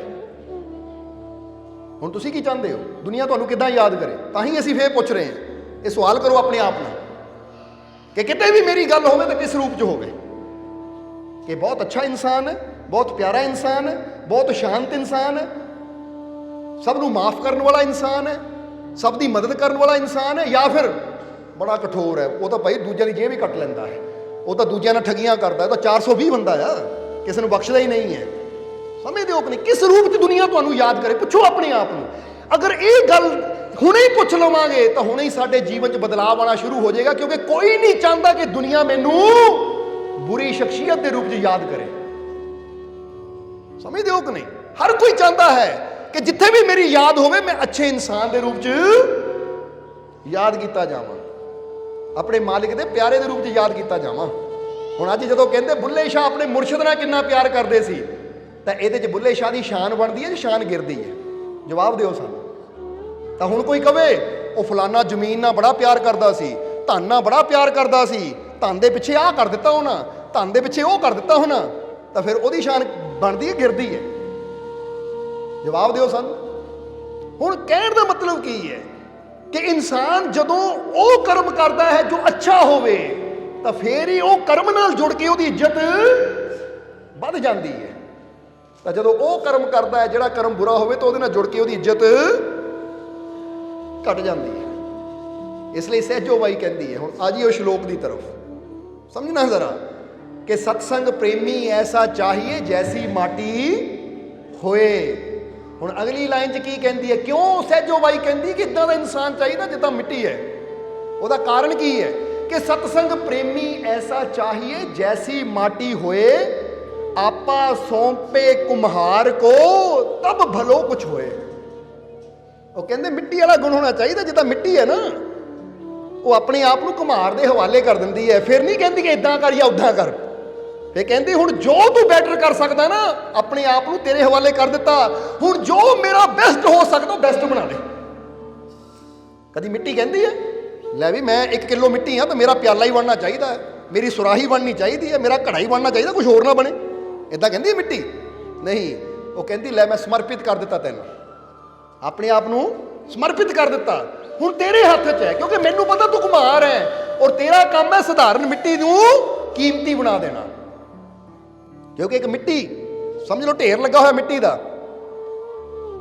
[SPEAKER 1] ਹੁਣ ਤੁਸੀਂ ਕੀ ਚਾਹੁੰਦੇ ਹੋ? ਦੁਨੀਆ ਤੁਹਾਨੂੰ ਕਿੱਦਾਂ ਯਾਦ ਕਰੇ? ਤਾਂ ਹੀ ਅਸੀਂ ਫੇਰ ਪੁੱਛ ਰਹੇ ਹਾਂ, ਇਹ ਸਵਾਲ ਕਰੋ ਆਪਣੇ ਆਪ ਨੂੰ ਕਿ ਕਿਤੇ ਵੀ ਮੇਰੀ ਗੱਲ ਹੋਵੇ ਤਾਂ ਕਿਸ ਰੂਪ 'ਚ ਹੋਵੇ, ਕਿ ਬਹੁਤ ਅੱਛਾ ਇਨਸਾਨ ਹੈ, ਬਹੁਤ ਪਿਆਰਾ ਇਨਸਾਨ ਹੈ, ਬਹੁਤ ਸ਼ਾਂਤ ਇਨਸਾਨ ਹੈ, ਸਭ ਨੂੰ ਮਾਫ ਕਰਨ ਵਾਲਾ ਇਨਸਾਨ ਹੈ, ਸਭ ਦੀ ਮਦਦ ਕਰਨ ਵਾਲਾ ਇਨਸਾਨ ਹੈ, ਜਾਂ ਫਿਰ ਬੜਾ ਕਠੋਰ ਹੈ, ਉਹ ਤਾਂ ਭਾਈ ਦੂਜਿਆਂ ਦੀ ਜੇਬ ਵੀ ਕੱਟ ਲੈਂਦਾ ਹੈ, ਉਹ ਤਾਂ ਦੂਜਿਆਂ ਨਾਲ ਠੱਗੀਆਂ ਕਰਦਾ, ਉਹ ਤਾਂ 420 ਬੰਦਾ ਆ, ਕਿਸੇ ਨੂੰ ਬਖਸ਼ਦਾ ਹੀ ਨਹੀਂ ਹੈ। ਸਮਝਦੇ ਹੋ ਕਿ ਨਹੀਂ? ਕਿਸ ਰੂਪ 'ਚ ਦੁਨੀਆ ਤੁਹਾਨੂੰ ਯਾਦ ਕਰੇ? ਪੁੱਛੋ ਆਪਣੇ ਆਪ ਨੂੰ। ਅਗਰ ਇਹ ਗੱਲ ਹੁਣੇ ਹੀ ਪੁੱਛ ਲਵਾਂਗੇ ਤਾਂ ਹੁਣੇ ਹੀ ਸਾਡੇ ਜੀਵਨ 'ਚ ਬਦਲਾਅ ਆਉਣਾ ਸ਼ੁਰੂ ਹੋ ਜਾਏਗਾ, ਕਿਉਂਕਿ ਕੋਈ ਨਹੀਂ ਚਾਹੁੰਦਾ ਕਿ ਦੁਨੀਆ ਮੈਨੂੰ ਬੁਰੀ ਸ਼ਖਸੀਅਤ ਦੇ ਰੂਪ 'ਚ ਯਾਦ ਕਰੇ। ਸਮਝਦੇ ਹੋ ਕਿ ਨਹੀਂ? ਹਰ ਕੋਈ ਚਾਹੁੰਦਾ ਹੈ ਕਿ ਜਿੱਥੇ ਵੀ ਮੇਰੀ ਯਾਦ ਹੋਵੇ ਮੈਂ ਅੱਛੇ ਇਨਸਾਨ ਦੇ ਰੂਪ 'ਚ ਯਾਦ ਕੀਤਾ ਜਾਵਾਂ, ਆਪਣੇ ਮਾਲਿਕ ਦੇ ਪਿਆਰੇ ਦੇ ਰੂਪ 'ਚ ਯਾਦ ਕੀਤਾ ਜਾਵਾਂ। ਹੁਣ ਅੱਜ ਜਦੋਂ ਕਹਿੰਦੇ ਬੁੱਲੇ ਸ਼ਾਹ ਆਪਣੇ ਮੁਰਸ਼ਿਦ ਨਾਲ ਕਿੰਨਾ ਪਿਆਰ ਕਰਦੇ ਸੀ, ਤਾਂ ਇਹਦੇ 'ਚ ਬੁੱਲੇ ਸ਼ਾਹ ਦੀ ਸ਼ਾਨ ਬਣਦੀ ਹੈ ਜਾਂ ਸ਼ਾਨ ਗਿਰਦੀ ਹੈ? ਜਵਾਬ ਦਿਓ ਸਾਨੂੰ। ਤਾਂ ਹੁਣ ਕੋਈ ਕਵੇ ਉਹ ਫਲਾਨਾ ਜ਼ਮੀਨ ਨਾਲ ਬੜਾ ਪਿਆਰ ਕਰਦਾ ਸੀ, ਧਨ ਨਾਲ ਬੜਾ ਪਿਆਰ ਕਰਦਾ ਸੀ, ਧਨ ਦੇ ਪਿੱਛੇ ਆਹ ਕਰ ਦਿੱਤਾ ਹੋਣਾ, ਧਨ ਦੇ ਪਿੱਛੇ ਉਹ ਕਰ ਦਿੱਤਾ ਹੋਣਾ, ਤਾਂ ਫਿਰ ਉਹਦੀ ਸ਼ਾਨ ਬਣਦੀ ਹੈ ਗਿਰਦੀ ਹੈ? ਜਵਾਬ ਦਿਓ ਸਾਨੂੰ। ਹੁਣ ਕਹਿਣ ਦਾ ਮਤਲਬ ਕੀ ਹੈ ਕਿ ਇਨਸਾਨ ਜਦੋਂ ਉਹ ਕਰਮ ਕਰਦਾ ਹੈ ਜੋ ਅੱਛਾ ਹੋਵੇ ਤਾਂ ਫੇਰ ਹੀ ਉਹ ਕਰਮ ਨਾਲ ਜੁੜ ਕੇ ਉਹਦੀ ਇੱਜ਼ਤ ਵੱਧ ਜਾਂਦੀ ਹੈ, ਤਾਂ ਜਦੋਂ ਉਹ ਕਰਮ ਕਰਦਾ ਹੈ ਜਿਹੜਾ ਕਰਮ ਬੁਰਾ ਹੋਵੇ ਤਾਂ ਉਹਦੇ ਨਾਲ ਜੁੜ ਕੇ ਉਹਦੀ ਇੱਜ਼ਤ ਘਟ ਜਾਂਦੀ ਹੈ। ਇਸ ਲਈ ਸਹਿਜੋ ਬਾਈ ਕਹਿੰਦੀ ਹੈ, ਹੁਣ ਆ ਜੀ ਉਹ ਸ਼ਲੋਕ ਦੀ ਤਰਫ ਸਮਝਣਾ ਜ਼ਰਾ, ਕਿ ਸਤਸੰਗ ਪ੍ਰੇਮੀ ਐਸਾ ਚਾਹੀਏ ਜੈਸੀ ਮਾਟੀ ਹੋਏ। ਹੁਣ ਅਗਲੀ ਲਾਈਨ 'ਚ ਕੀ ਕਹਿੰਦੀ ਹੈ? ਕਿਉਂ ਸਹਿਜੋ ਬਾਈ ਕਹਿੰਦੀ ਕਿ ਇਦਾਂ ਦਾ ਇਨਸਾਨ ਚਾਹੀਦਾ ਜਿੱਦਾਂ ਮਿੱਟੀ ਹੈ? ਉਹਦਾ ਕਾਰਨ ਕੀ ਹੈ? ਕਿ ਸਤਸੰਗ ਪ੍ਰੇਮੀ ਐਸਾ ਚਾਹੀਏ ਜੈਸੀ ਮਾਟੀ ਹੋਏ, ਆਪਾ ਸੌਂਪੇ ਕੁम्हार को तब भलो कुछ होए। ਉਹ ਕਹਿੰਦੇ ਮਿੱਟੀ ਵਾਲਾ ਗੁਣ ਹੋਣਾ ਚਾਹੀਦਾ, ਜਿੱਦਾਂ ਮਿੱਟੀ ਹੈ ਨਾ ਉਹ ਆਪਣੇ ਆਪ ਨੂੰ ਕੁम्हार ਦੇ ਹਵਾਲੇ ਕਰ ਦਿੰਦੀ ਹੈ, ਫਿਰ ਨਹੀਂ ਕਹਿੰਦੀ ਕਿ ਇਦਾਂ ਕਰ ਜਾਂ ਉਦਾਂ ਕਰ। ਫਿਰ ਕਹਿੰਦੀ ਹੁਣ ਜੋ ਤੂੰ ਬੈਟਰ ਕਰ ਸਕਦਾ ਨਾ ਆਪਣੇ ਆਪ ਨੂੰ ਤੇਰੇ ਹਵਾਲੇ ਕਰ ਦਿੱਤਾ, ਹੁਣ ਜੋ ਮੇਰਾ ਬੈਸਟ ਹੋ ਸਕਦਾ ਬੈਸਟ ਬਣਾ ਦੇ। ਕਦੀ ਮਿੱਟੀ ਕਹਿੰਦੀ ਹੈ ਲੈ ਵੀ ਮੈਂ 1 ਕਿਲੋ ਮਿੱਟੀ ਹਾਂ ਤਾਂ ਮੇਰਾ ਪਿਆਲਾ ਹੀ ਬਣਨਾ ਚਾਹੀਦਾ ਹੈ, ਮੇਰੀ ਸੁਰਾਹੀ ਬਣਨੀ ਚਾਹੀਦੀ ਹੈ, ਮੇਰਾ ਘੜਾ ਹੀ ਬਣਨਾ ਚਾਹੀਦਾ, ਕੁਝ ਹੋਰ ਨਾ ਬਣੇ? ਇਦਾਂ ਕਹਿੰਦੀ ਹੈ ਮਿੱਟੀ? ਨਹੀਂ, ਉਹ ਕਹਿੰਦੀ ਲੈ ਮੈਂ ਸਮਰਪਿਤ ਕਰ ਦਿੱਤਾ, ਤੈਨੂੰ ਆਪਣੇ ਆਪ ਨੂੰ ਸਮਰਪਿਤ ਕਰ ਦਿੱਤਾ, ਹੁਣ ਤੇਰੇ ਹੱਥ 'ਚ ਹੈ, ਕਿਉਂਕਿ ਮੈਨੂੰ ਪਤਾ ਤੂੰ ਕੁम्हार ਹੈ ਔਰ ਤੇਰਾ ਕੰਮ ਹੈ ਸਧਾਰਨ ਮਿੱਟੀ ਨੂੰ ਕੀਮਤੀ ਬਣਾ ਦੇਣਾ। ਕਿਉਂਕਿ ਇੱਕ ਮਿੱਟੀ ਸਮਝ ਲਓ ਢੇਰ ਲੱਗਾ ਹੋਇਆ ਮਿੱਟੀ ਦਾ,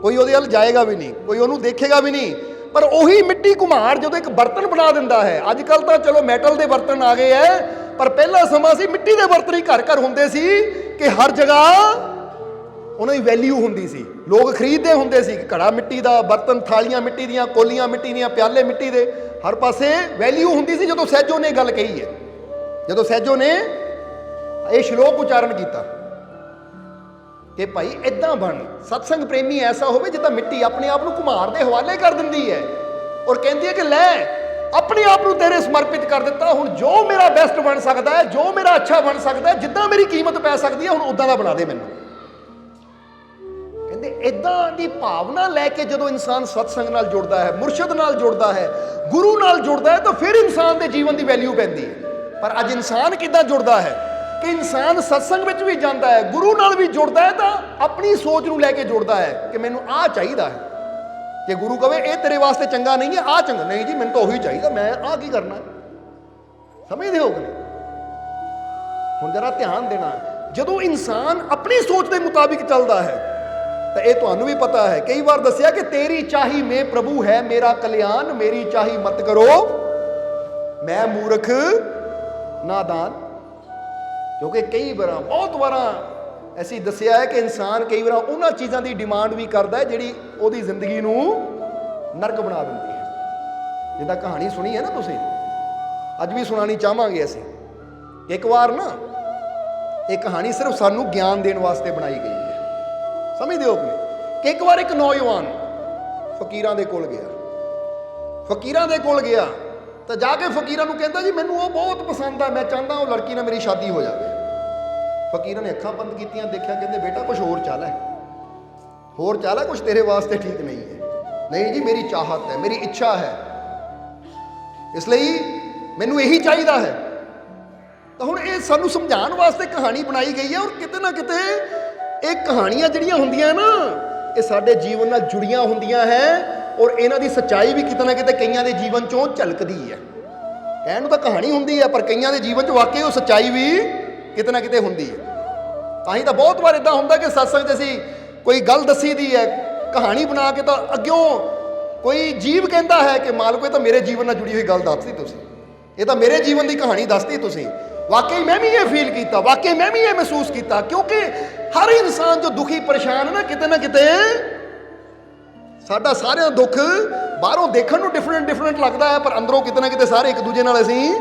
[SPEAKER 1] ਕੋਈ ਉਹਦੇ ਵੱਲ ਜਾਏਗਾ ਵੀ ਨਹੀਂ, ਕੋਈ ਉਹਨੂੰ ਦੇਖੇਗਾ ਵੀ ਨਹੀਂ, ਪਰ ਉਹੀ ਮਿੱਟੀ ਕੁम्हार ਜਦੋਂ ਇੱਕ ਬਰਤਨ ਬਣਾ ਦਿੰਦਾ ਹੈ। ਅੱਜ ਕੱਲ੍ਹ ਤਾਂ ਚਲੋ ਮੈਟਲ ਦੇ ਬਰਤਨ ਆ ਗਏ ਹੈ, ਪਰ ਪਹਿਲਾ ਸਮਾਂ ਸੀ ਮਿੱਟੀ ਦੇ ਬਰਤਨ ਹੀ ਘਰ ਘਰ ਹੁੰਦੇ ਸੀ, ਕਿ ਹਰ ਜਗ੍ਹਾ ਉਹਨਾਂ ਦੀ ਵੈਲਿਊ ਹੁੰਦੀ ਸੀ, ਲੋਕ ਖਰੀਦਦੇ ਹੁੰਦੇ ਸੀ। ਘੜਾ ਮਿੱਟੀ ਦਾ, ਬਰਤਨ ਥਾਲੀਆਂ ਮਿੱਟੀ ਦੀਆਂ, ਕੋਲੀਆਂ ਮਿੱਟੀ ਦੀਆਂ, ਪਿਆਲੇ ਮਿੱਟੀ ਦੇ, ਹਰ ਪਾਸੇ ਵੈਲਿਊ ਹੁੰਦੀ ਸੀ। ਜਦੋਂ ਸਹਿਜੋ ਨੇ ਗੱਲ ਕਹੀ ਹੈ, ਜਦੋਂ ਸਹਿਜੋ ਨੇ ਇਹ ਸ਼ਲੋਕ ਉਚਾਰਨ ਕੀਤਾ ਕਿ ਭਾਈ ਇਦਾਂ ਬਣ, ਸਤਸੰਗ ਪ੍ਰੇਮੀ ਐਸਾ ਹੋਵੇ ਜਿੱਦਾਂ ਮਿੱਟੀ ਆਪਣੇ ਆਪ ਨੂੰ ਕੁम्हार ਦੇ ਹਵਾਲੇ ਕਰ ਦਿੰਦੀ ਹੈ ਔਰ ਕਹਿੰਦੀ ਹੈ ਕਿ ਲੈ ਆਪਣੇ ਆਪ ਨੂੰ ਤੇਰੇ ਸਮਰਪਿਤ ਕਰ ਦਿੱਤਾ, ਹੁਣ ਜੋ ਮੇਰਾ ਬੈਸਟ ਬਣ ਸਕਦਾ ਹੈ, ਜੋ ਮੇਰਾ ਅੱਛਾ ਬਣ ਸਕਦਾ ਹੈ, ਜਿੱਦਾਂ ਮੇਰੀ ਕੀਮਤ ਪੈ ਸਕਦੀ ਹੈ, ਹੁਣ ਉਦਾਂ ਦਾ ਬਣਾ ਦੇ ਮੈਨੂੰ। ਕਹਿੰਦੇ ਇਦਾਂ ਦੀ ਭਾਵਨਾ ਲੈ ਕੇ ਜਦੋਂ ਇਨਸਾਨ ਸਤਸੰਗ ਨਾਲ ਜੁੜਦਾ ਹੈ, ਮੁਰਸ਼ਿਦ ਨਾਲ ਜੁੜਦਾ ਹੈ, ਗੁਰੂ ਨਾਲ ਜੁੜਦਾ ਹੈ, ਤਾਂ ਫਿਰ ਇਨਸਾਨ ਦੇ ਜੀਵਨ ਦੀ ਵੈਲਿਊ ਪੈਂਦੀ ਹੈ। ਪਰ ਅੱਜ ਇਨਸਾਨ ਕਿੱਦਾਂ ਜੁੜਦਾ ਹੈ ਕਿ ਇਨਸਾਨ ਸਤਸੰਗ ਵਿੱਚ ਵੀ ਜਾਂਦਾ ਹੈ, ਗੁਰੂ ਨਾਲ ਵੀ ਜੁੜਦਾ ਹੈ, ਤਾਂ ਆਪਣੀ ਸੋਚ ਨੂੰ ਲੈ ਕੇ ਜੁੜਦਾ ਹੈ ਕਿ ਮੈਨੂੰ ਆਹ ਚਾਹੀਦਾ ਹੈ। ਕਿ ਗੁਰੂ ਕਵੇ ਇਹ ਤੇਰੇ ਵਾਸਤੇ ਚੰਗਾ ਨਹੀਂ ਹੈ, ਆਹ ਚੰਗਾ ਨਹੀਂ ਜੀ, ਮੈਨੂੰ ਤਾਂ ਉਹੀ ਚਾਹੀਦਾ, ਮੈਂ ਆਹ ਕੀ ਕਰਨਾ? ਸਮਝਦੇ ਹੋ ਕਿ ਨਹੀਂ? ਹੁਣ ਜਰਾ ਧਿਆਨ ਦੇਣਾ, ਜਦੋਂ ਇਨਸਾਨ ਆਪਣੀ ਸੋਚ ਦੇ ਮੁਤਾਬਿਕ ਚੱਲਦਾ ਹੈ ਤਾਂ ਇਹ ਤੁਹਾਨੂੰ ਵੀ ਪਤਾ ਹੈ, ਕਈ ਵਾਰ ਦੱਸਿਆ ਕਿ ਤੇਰੀ ਚਾਹੀ ਮੈਂ ਪ੍ਰਭੂ ਹੈ ਮੇਰਾ ਕਲਿਆਣ, ਮੇਰੀ ਚਾਹੀ ਮਤ ਕਰੋ ਮੈਂ ਮੂਰਖ ਨਾਦਾਨ। ਕਿਉਂਕਿ ਕਈ ਵਾਰ, ਬਹੁਤ ਵਾਰਾਂ ਅਸੀਂ ਦੱਸਿਆ ਹੈ ਕਿ ਇਨਸਾਨ ਕਈ ਵਾਰ ਉਹਨਾਂ ਚੀਜ਼ਾਂ ਦੀ ਡਿਮਾਂਡ ਵੀ ਕਰਦਾ ਹੈ ਜਿਹੜੀ ਉਹਦੀ ਜ਼ਿੰਦਗੀ ਨੂੰ ਨਰਕ ਬਣਾ ਦਿੰਦੀ ਹੈ। ਜਿੱਦਾਂ ਕਹਾਣੀ ਸੁਣੀ ਹੈ ਨਾ ਤੁਸੀਂ, ਅੱਜ ਵੀ ਸੁਣਾਉਣੀ ਚਾਹਾਂਗੇ ਅਸੀਂ। ਇੱਕ ਵਾਰ ਨਾ ਇਹ ਕਹਾਣੀ ਸਿਰਫ ਸਾਨੂੰ ਗਿਆਨ ਦੇਣ ਵਾਸਤੇ ਬਣਾਈ ਗਈ ਹੈ, ਸਮਝਦੇ ਹੋ ਕਿ ਇੱਕ ਵਾਰ ਇੱਕ ਨੌਜਵਾਨ ਫਕੀਰਾਂ ਦੇ ਕੋਲ ਗਿਆ। ਫਕੀਰਾਂ ਦੇ ਕੋਲ ਗਿਆ ਤਾਂ ਜਾ ਕੇ ਫਕੀਰਾਂ ਨੂੰ ਕਹਿੰਦਾ ਜੀ ਮੈਨੂੰ ਉਹ ਬਹੁਤ ਪਸੰਦ ਆ, ਮੈਂ ਚਾਹੁੰਦਾ ਉਹ ਲੜਕੀ ਨਾਲ ਮੇਰੀ ਸ਼ਾਦੀ ਹੋ ਜਾਵੇ। ਫਕੀਰਾਂ ਨੇ ਅੱਖਾਂ ਬੰਦ ਕੀਤੀਆਂ, ਦੇਖਿਆ, ਕਹਿੰਦੇ ਬੇਟਾ ਕੁਛ ਹੋਰ ਚਾਲ ਹੈ, ਹੋਰ ਚਾਲ ਹੈ, ਕੁਛ ਤੇਰੇ ਵਾਸਤੇ ਠੀਕ ਨਹੀਂ ਹੈ। ਨਹੀਂ ਜੀ ਮੇਰੀ ਚਾਹਤ ਹੈ, ਮੇਰੀ ਇੱਛਾ ਹੈ, ਇਸ ਲਈ ਮੈਨੂੰ ਇਹੀ ਚਾਹੀਦਾ ਹੈ। ਤਾਂ ਹੁਣ ਇਹ ਸਾਨੂੰ ਸਮਝਾਉਣ ਵਾਸਤੇ ਕਹਾਣੀ ਬਣਾਈ ਗਈ ਹੈ। ਔਰ ਕਿਤੇ ਨਾ ਕਿਤੇ ਇਹ ਕਹਾਣੀਆਂ ਜਿਹੜੀਆਂ ਹੁੰਦੀਆਂ ਨਾ, ਇਹ ਸਾਡੇ ਜੀਵਨ ਨਾਲ ਜੁੜੀਆਂ ਹੁੰਦੀਆਂ ਹੈ। ਔਰ ਇਹਨਾਂ ਦੀ ਸੱਚਾਈ ਵੀ ਕਿਤੇ ਨਾ ਕਿਤੇ ਕਈਆਂ ਦੇ ਜੀਵਨ 'ਚੋਂ ਝਲਕਦੀ ਹੈ। ਕਹਿਣ ਨੂੰ ਤਾਂ ਕਹਾਣੀ ਹੁੰਦੀ ਹੈ, ਪਰ ਕਈਆਂ ਦੇ ਜੀਵਨ 'ਚ ਵਾਕਈ ਉਹ ਸੱਚਾਈ ਵੀ ਕਿਤੇ ਨਾ ਕਿਤੇ ਹੁੰਦੀ ਹੈ। ਤਾਂ ਹੀ ਤਾਂ ਬਹੁਤ ਵਾਰ ਇੱਦਾਂ ਹੁੰਦਾ ਕਿ ਸਤਸੰਗ 'ਚ ਅਸੀਂ ਕੋਈ ਗੱਲ ਦੱਸੀ ਦੀ ਹੈ, ਕਹਾਣੀ ਬਣਾ ਕੇ, ਤਾਂ ਅੱਗਿਓਂ ਕੋਈ ਜੀਵ ਕਹਿੰਦਾ ਹੈ ਕਿ ਮਾਲਕੋ ਇਹ ਤਾਂ ਮੇਰੇ ਜੀਵਨ ਨਾਲ ਜੁੜੀ ਹੋਈ ਗੱਲ ਦੱਸਦੀ ਤੁਸੀਂ, ਇਹ ਤਾਂ ਮੇਰੇ ਜੀਵਨ ਦੀ ਕਹਾਣੀ ਦੱਸਦੀ ਤੁਸੀਂ। ਵਾਕਈ ਮੈਂ ਵੀ ਇਹ ਫੀਲ ਕੀਤਾ, ਵਾਕਈ ਮੈਂ ਵੀ ਇਹ ਮਹਿਸੂਸ ਕੀਤਾ, ਕਿਉਂਕਿ ਹਰ ਇਨਸਾਨ ਜੋ ਦੁਖੀ ਪਰੇਸ਼ਾਨ ਹੈ ਨਾ ਕਿਤੇ ਸਾਡਾ ਸਾਰਿਆਂ ਦਾ ਦੁੱਖ ਬਾਹਰੋਂ ਦੇਖਣ ਨੂੰ ਡਿਫਰੈਂਟ ਲੱਗਦਾ ਹੈ, ਪਰ ਅੰਦਰੋਂ ਕਿਤੇ ਨਾ ਕਿਤੇ ਸਾਰੇ ਇੱਕ ਦੂਜੇ ਨਾਲ ਅਸੀਂ